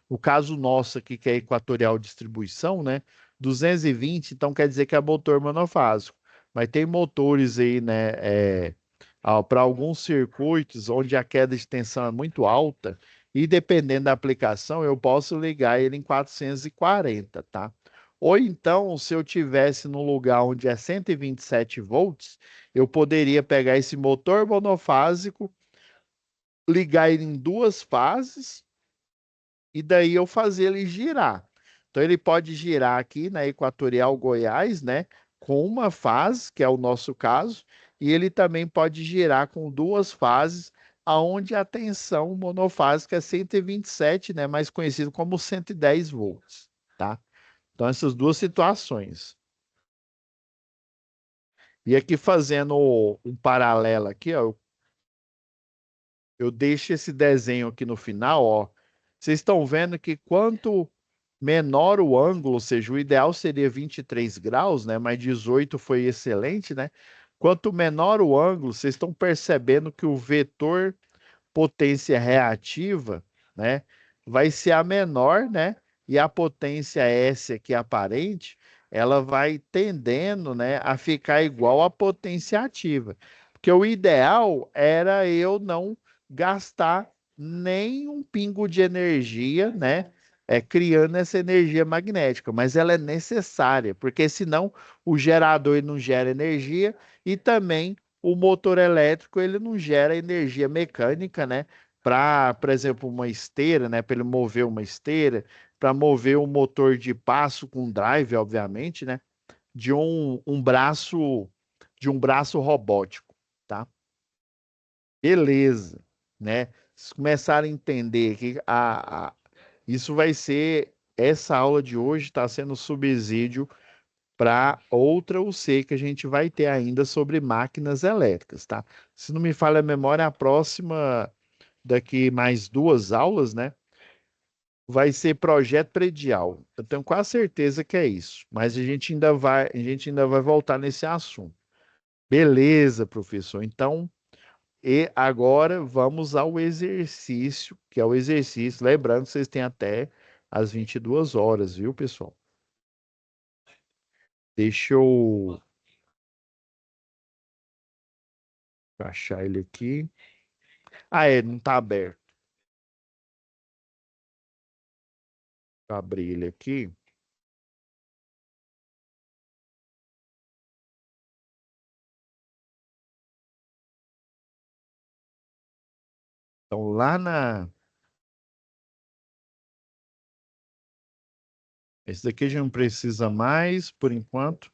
Speaker 1: o caso nosso aqui, que é equatorial distribuição, né? 220, então quer dizer que é motor monofásico. Mas tem motores aí, né? Para alguns circuitos onde a queda de tensão é muito alta, e dependendo da aplicação, eu posso ligar ele em 440, tá? Ou então, se eu tivesse num lugar onde é 127 volts, eu poderia pegar esse motor monofásico, ligar ele em duas fases e daí eu fazer ele girar. Então ele pode girar aqui na Equatorial Goiás, né, com uma fase, que é o nosso caso, e ele também pode girar com duas fases, aonde a tensão monofásica é 127, né, mais conhecido como 110 volts, tá? Então essas duas situações. E aqui fazendo um paralelo aqui, ó, eu deixo esse desenho aqui no final, ó. Vocês estão vendo que quanto menor o ângulo, ou seja, o ideal seria 23 graus, né? Mas 18 foi excelente, né? Quanto menor o ângulo, vocês estão percebendo que o vetor potência reativa, né, vai ser a menor, né? E a potência S aqui aparente, ela vai tendendo, né, a ficar igual à potência ativa. Porque o ideal era eu não gastar nem um pingo de energia, né? Criando essa energia magnética, mas ela é necessária, porque senão o gerador ele não gera energia e também o motor elétrico ele não gera energia mecânica, né? Para, por exemplo, uma esteira, né? Para ele mover uma esteira, para mover um motor de passo com drive, obviamente, né? De um braço robótico, tá? Beleza, né? Se começar a entender que isso vai ser essa aula de hoje está sendo subsídio para outra UC que a gente vai ter ainda sobre máquinas elétricas, tá? Se não me falha a memória, a próxima, daqui mais duas aulas, né? Vai ser projeto predial. Eu tenho quase certeza que é isso, mas a gente ainda vai voltar nesse assunto. Beleza, professor. Então, e agora vamos ao exercício, que é o exercício. Lembrando que vocês têm até às 22 horas, viu, pessoal? Deixa eu Vou achar ele aqui. Ah, é, não está aberto. Vou abrir ele aqui. Então, lá na. Esse daqui a gente não precisa mais, por enquanto.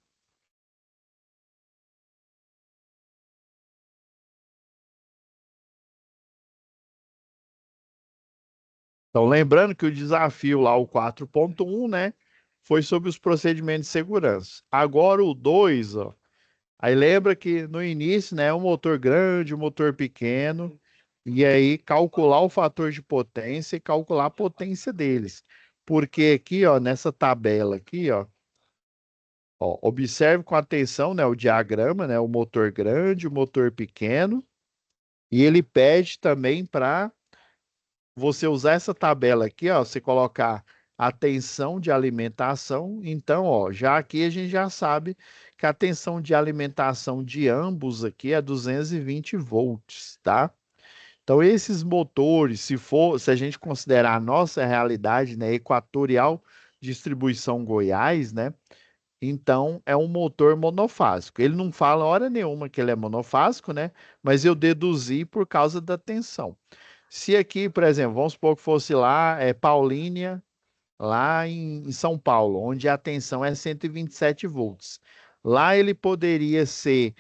Speaker 1: Então, lembrando que o desafio lá, o 4.1, né, foi sobre os procedimentos de segurança. Agora o 2, ó, aí lembra que no início, né, um motor grande, um motor pequeno, e aí calcular o fator de potência e calcular a potência deles. Porque aqui, ó, nessa tabela aqui, ó, observe com atenção, né, o diagrama, né, o motor grande, o motor pequeno, e ele pede também para você usar essa tabela aqui, ó, você colocar a tensão de alimentação. Então, ó, já aqui a gente já sabe que a tensão de alimentação de ambos aqui é 220 volts, tá? Então, esses motores, se a gente considerar a nossa realidade, né, Equatorial Distribuição Goiás, né? Então, é um motor monofásico. Ele não fala hora nenhuma que ele é monofásico, né? Mas eu deduzi por causa da tensão. Se aqui, por exemplo, vamos supor que fosse lá, Paulínia, lá em São Paulo, onde a tensão é 127 volts. Lá ele poderia ser,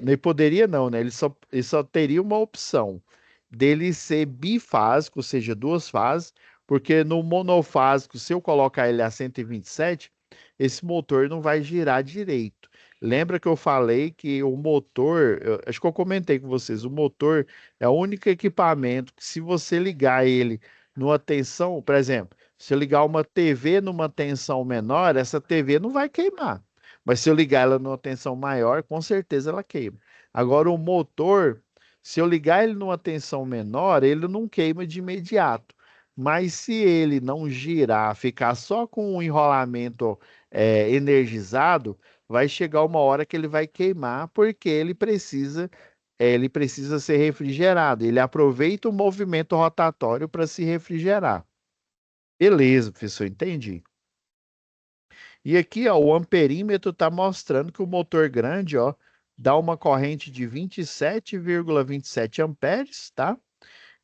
Speaker 1: não ele poderia não, né? Ele só teria uma opção dele ser bifásico, ou seja, duas fases, porque no monofásico, se eu colocar ele a 127, esse motor não vai girar direito. Lembra que eu falei que o motor, acho que eu comentei com vocês, o motor é o único equipamento que se você ligar ele numa tensão, por exemplo, se eu ligar uma TV numa tensão menor, essa TV não vai queimar. Mas se eu ligar ela numa tensão maior, com certeza ela queima. Agora, o motor, se eu ligar ele numa tensão menor, ele não queima de imediato. Mas se ele não girar, ficar só com o enrolamento energizado, vai chegar uma hora que ele vai queimar, porque ele precisa ser refrigerado. Ele aproveita o movimento rotatório para se refrigerar. Beleza, professor, entendi. E aqui, ó, o amperímetro está mostrando que o motor grande, ó, dá uma corrente de 27,27 amperes, tá?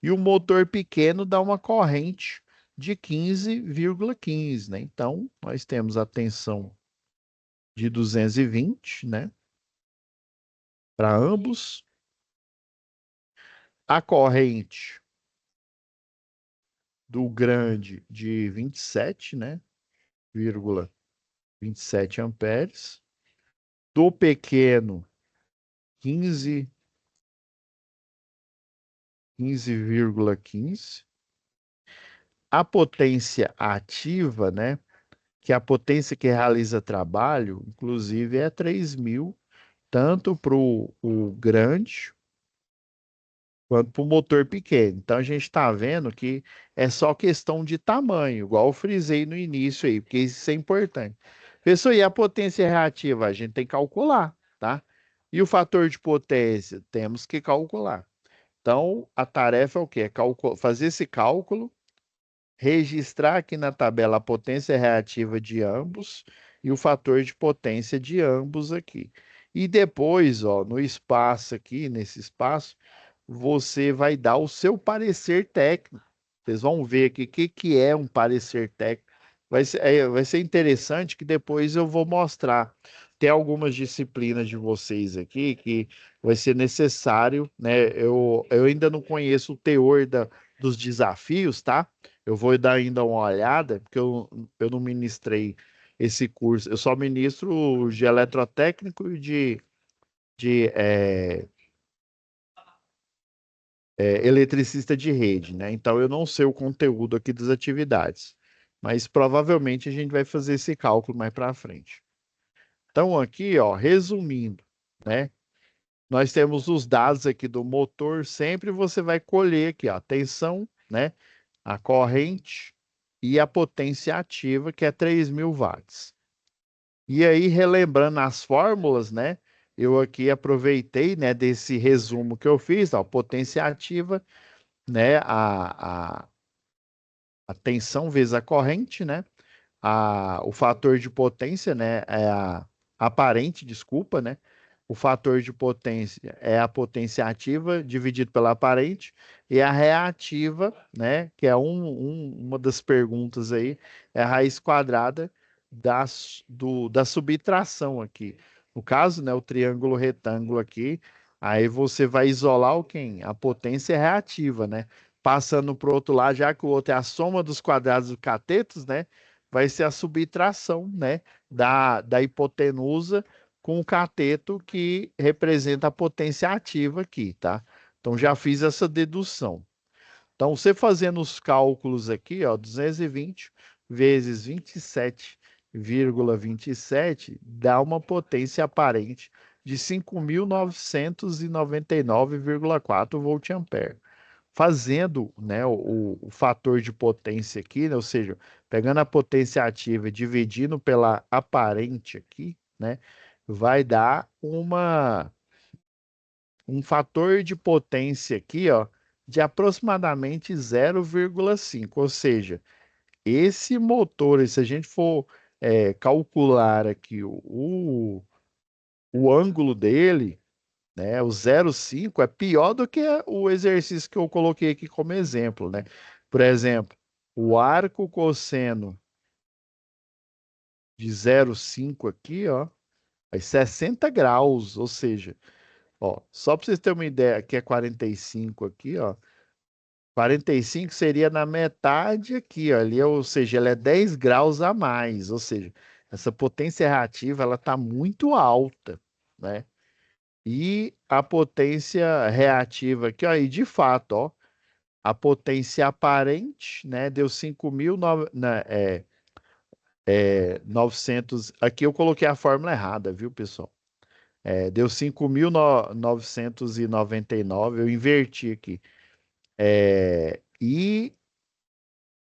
Speaker 1: E o motor pequeno dá uma corrente de 15,15, né? Então, nós temos a tensão de 220, né? Para ambos. A corrente do grande de 27, né? 27 amperes. Do pequeno, 15, 15,15. A potência ativa, né? Que é a potência que realiza trabalho, inclusive é 3.000, tanto para o grande quanto para o motor pequeno. Então a gente está vendo que é só questão de tamanho, igual eu frisei no início aí, porque isso é importante. Pessoal, e a potência reativa? A gente tem que calcular, tá? E o fator de potência? Temos que calcular. Então, a tarefa é o quê? É fazer esse cálculo, registrar aqui na tabela a potência reativa de ambos e o fator de potência de ambos aqui. E depois, ó, no espaço aqui, nesse espaço, você vai dar o seu parecer técnico. Vocês vão ver aqui o que é um parecer técnico. Vai ser interessante que depois eu vou mostrar. Tem algumas disciplinas de vocês aqui que vai ser necessário, né? Eu ainda não conheço o teor dos desafios, tá? Eu vou dar ainda uma olhada, porque eu não ministrei esse curso. Eu só ministro de eletrotécnico e de eletricista de rede, né? Então eu não sei o conteúdo aqui das atividades, mas provavelmente a gente vai fazer esse cálculo mais para frente. Então aqui, ó, resumindo, né? Nós temos os dados aqui do motor, sempre você vai colher aqui, ó, a tensão, né? A corrente e a potência ativa, que é 3.000 watts. E aí, relembrando as fórmulas, né? eu aqui aproveitei, né, desse resumo que eu fiz, ó, potência ativa, né, a tensão vezes a corrente, né, o fator de potência, né, é a aparente, desculpa, né, o fator de potência é a potência ativa dividido pela aparente, e a reativa, né, que é uma das perguntas aí, é a raiz quadrada da subtração aqui. No caso, né, o triângulo retângulo aqui, aí você vai isolar o quem? A potência reativa, né? Passando para o outro lado, já que o outro é a soma dos quadrados dos catetos, né? Vai ser a subtração, né? Da hipotenusa com o cateto que representa a potência ativa aqui, tá? Então já fiz essa dedução. Então, você fazendo os cálculos aqui, ó, 220 vezes 27,27 dá uma potência aparente de 5.999,4 volt-ampere. Fazendo, né, o fator de potência aqui, né, ou seja, pegando a potência ativa e dividindo pela aparente aqui, né, vai dar um fator de potência aqui, ó, de aproximadamente 0,5. Ou seja, esse motor, se a gente for calcular aqui o ângulo dele, né, o 0,5 é pior do que o exercício que eu coloquei aqui como exemplo, né? Por exemplo, o arco cosseno de 0,5 aqui, ó, é 60 graus, ou seja, ó, só para vocês terem uma ideia, aqui é 45 aqui, ó. 45 seria na metade aqui, ó, ali, ou seja, ela é 10 graus a mais, ou seja, essa potência reativa ela está muito alta, né? E a potência reativa aqui, ó, e de fato, ó, a potência aparente, né, deu 5.000, né, 900, aqui eu coloquei a fórmula errada, viu, pessoal? Deu 5.999, eu inverti aqui. E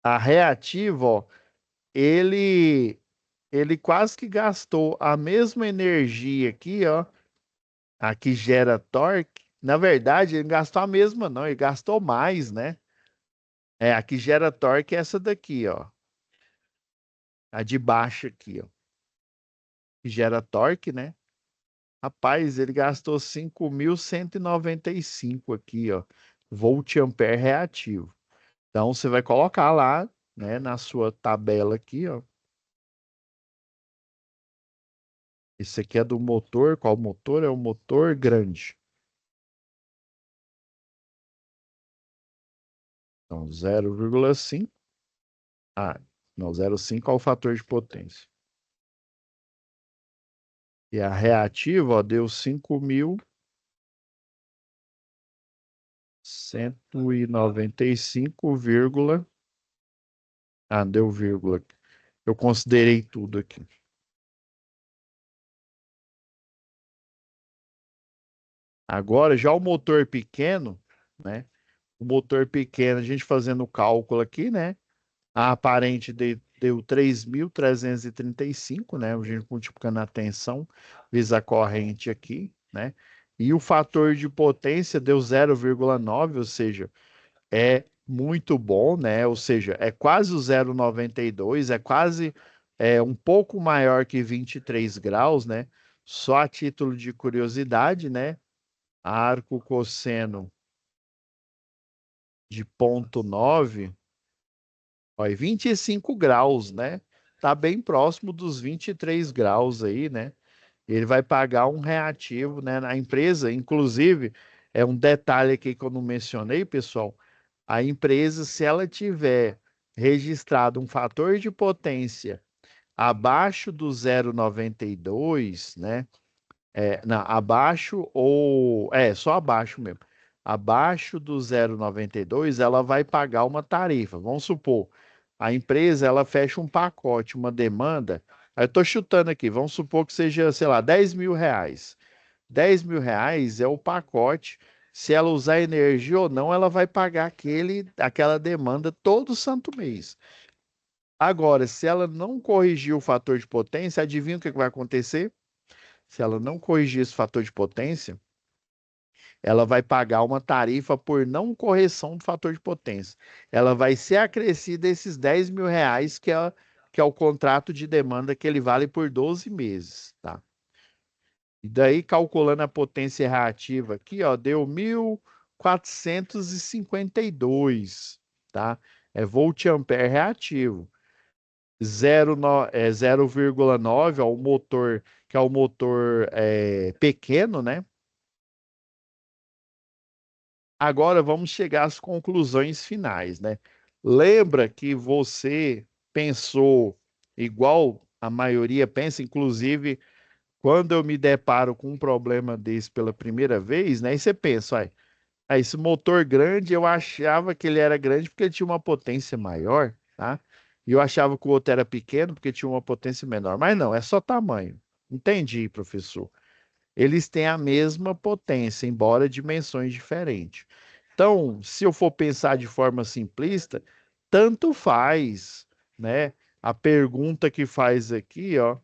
Speaker 1: a reativa, ó, ele, ele quase que gastou a mesma energia aqui, ó, a que gera torque. Na verdade, ele não gastou a mesma, não, ele gastou mais, né? A que gera torque é essa daqui, ó. A de baixo aqui, ó. Que gera torque, né? Rapaz, ele gastou 5.195 aqui, ó. Volt-ampere reativo. Então, você vai colocar lá, né, na sua tabela aqui, ó. Esse aqui é do motor. Qual motor? É o motor grande. Então, 0,5. Ah, não, 0,5 é o fator de potência. E a reativa, ó, deu 5.195, deu vírgula. Eu considerei tudo aqui. Agora, já o motor pequeno, né? O motor pequeno, a gente fazendo o cálculo aqui, né? A aparente deu 3.335, né? A gente multiplicando a tensão vezes a corrente aqui, né? E o fator de potência deu 0,9, ou seja, é muito bom, né? Ou seja, é quase o 0,92, é quase um pouco maior que 23 graus, né? Só a título de curiosidade, né? Arco cosseno de 0,9, ó, e 25 graus, né? Tá bem próximo dos 23 graus aí, né? Ele vai pagar um reativo, né, na empresa. Inclusive, é um detalhe aqui que eu não mencionei, pessoal. A empresa, se ela tiver registrado um fator de potência abaixo do 0,92, né? Não, abaixo ou. Só abaixo mesmo. Abaixo do 0,92, ela vai pagar uma tarifa. Vamos supor, a empresa ela fecha um pacote, uma demanda. Aí eu estou chutando aqui, vamos supor que seja, sei lá, R$ 10.000. R$ 10.000 é o pacote. Se ela usar energia ou não, ela vai pagar aquela demanda todo santo mês. Agora, se ela não corrigir o fator de potência, adivinha o que vai acontecer? se ela não corrigir esse fator de potência, ela vai pagar uma tarifa por não correção do fator de potência. Ela vai ser acrescida esses R$ 10.000, que é o contrato de demanda que ele vale por 12 meses, tá? E daí, calculando a potência reativa aqui, ó, deu 1.452, tá? É volt-ampere reativo. 0,9, ó, o motor, que é o motor pequeno, né? Agora vamos chegar às conclusões finais, né? Lembra que você pensou igual a maioria pensa, inclusive quando eu me deparo com um problema desse pela primeira vez, né? E você pensa, olha, esse motor grande, eu achava que ele era grande porque ele tinha uma potência maior, tá? E eu achava que o outro era pequeno porque tinha uma potência menor. Mas não, é só tamanho. Entendi, professor. Eles têm a mesma potência, embora dimensões diferentes. Então, se eu for pensar de forma simplista, tanto faz, né? A pergunta que faz aqui, ó,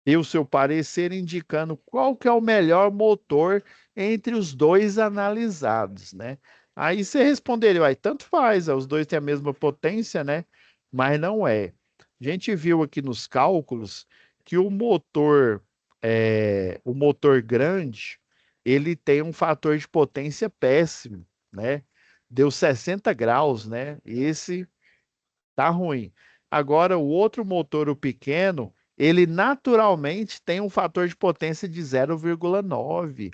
Speaker 1: e o seu parecer indicando qual que é o melhor motor entre os dois analisados, né? Aí você responderia, aí tanto faz, os dois têm a mesma potência, né? Mas não é. A gente viu aqui nos cálculos que o motor grande, ele tem um fator de potência péssimo, né? Deu 60 graus, né? Esse tá ruim. Agora, o outro motor, o pequeno, ele naturalmente tem um fator de potência de 0,9.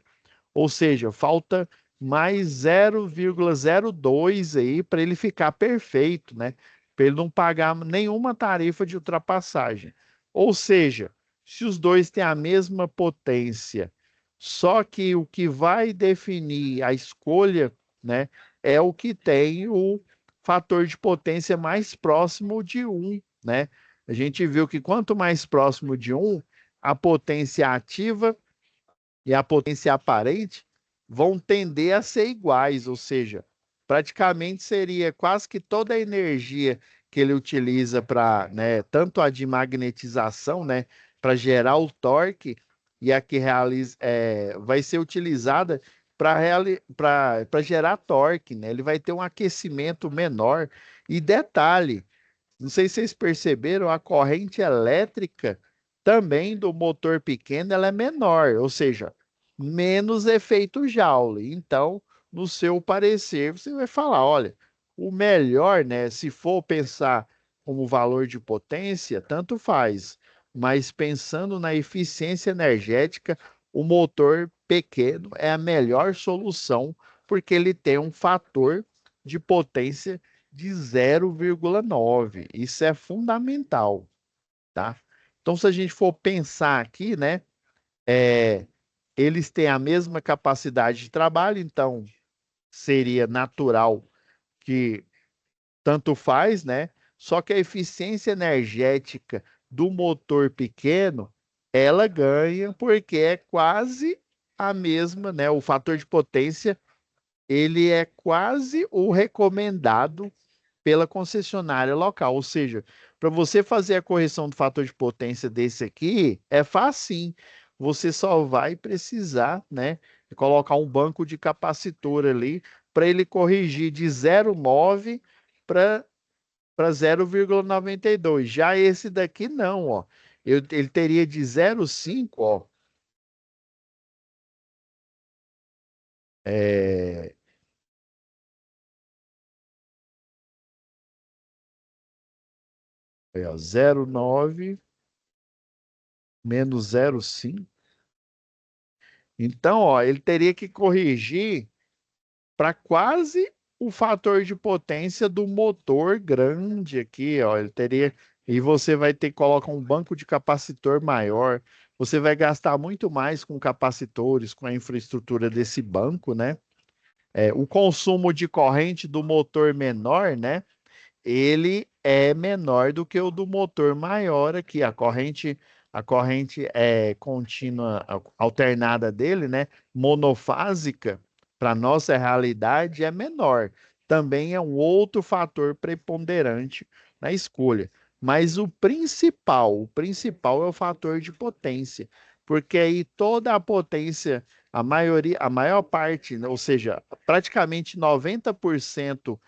Speaker 1: Ou seja, falta mais 0,02 aí para ele ficar perfeito, né? Para ele não pagar nenhuma tarifa de ultrapassagem. Ou seja, se os dois têm a mesma potência, só que o que vai definir a escolha, né, é o que tem o fator de potência mais próximo de um, né? A gente viu que quanto mais próximo de um, a potência ativa e a potência aparente vão tender a ser iguais, ou seja, praticamente seria quase que toda a energia que ele utiliza para, né, tanto a de magnetização, né, para gerar o torque, e a que realiza, vai ser utilizada para gerar torque, né? Ele vai ter um aquecimento menor. E detalhe, não sei se vocês perceberam, a corrente elétrica também do motor pequeno ela é menor, ou seja, menos efeito Joule. Então, no seu parecer, você vai falar, olha, o melhor, né, se for pensar como valor de potência, tanto faz, mas pensando na eficiência energética, o motor pequeno é a melhor solução, porque ele tem um fator de potência de 0,9. Isso é fundamental, tá? Então, se a gente for pensar aqui, né, é, eles têm a mesma capacidade de trabalho, então seria natural que tanto faz, né? Só que a eficiência energética do motor pequeno, ela ganha porque é quase a mesma, né? O fator de potência, ele é quase o recomendado pela concessionária local. Ou seja, para você fazer a correção do fator de potência desse aqui, é fácil. Você só vai precisar, né, colocar um banco de capacitor ali para ele corrigir de 0,9 para 0,92. Já esse daqui não, ó. Ele teria de 0,5, ó. É, 0,9 menos 0,5. Então, ó, ele teria que corrigir para quase o fator de potência do motor grande aqui, ó. Ele teria. E você vai ter que colocar um banco de capacitor maior. Você vai gastar muito mais com capacitores, com a infraestrutura desse banco, né? O consumo de corrente do motor menor, né? Ele é menor do que o do motor maior aqui. A corrente contínua alternada dele, né, monofásica, para nossa realidade é menor. Também é um outro fator preponderante na escolha. Mas o principal é o fator de potência. porque aí toda a potência, a maioria, a maior parte, né, ou seja, praticamente 90%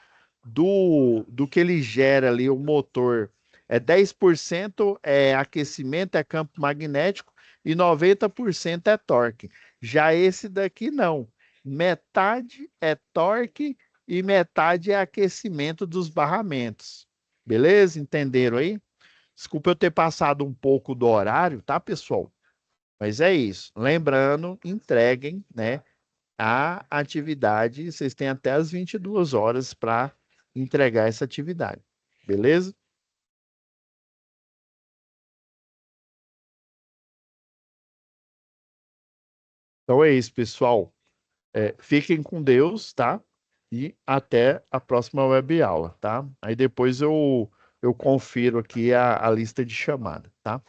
Speaker 1: do que ele gera ali, o motor, 10% é aquecimento, é campo magnético e 90% é torque. Já esse daqui não. Metade é torque e metade é aquecimento dos barramentos. Beleza? Entenderam aí? Desculpa eu ter passado um pouco do horário, tá, pessoal? Mas é isso. Lembrando, entreguem, né, a atividade. Vocês têm até as 22 horas para entregar essa atividade. Beleza? Então é isso, pessoal. Fiquem com Deus, tá? E até a próxima web aula, tá? Aí depois eu confiro aqui a lista de chamada, tá?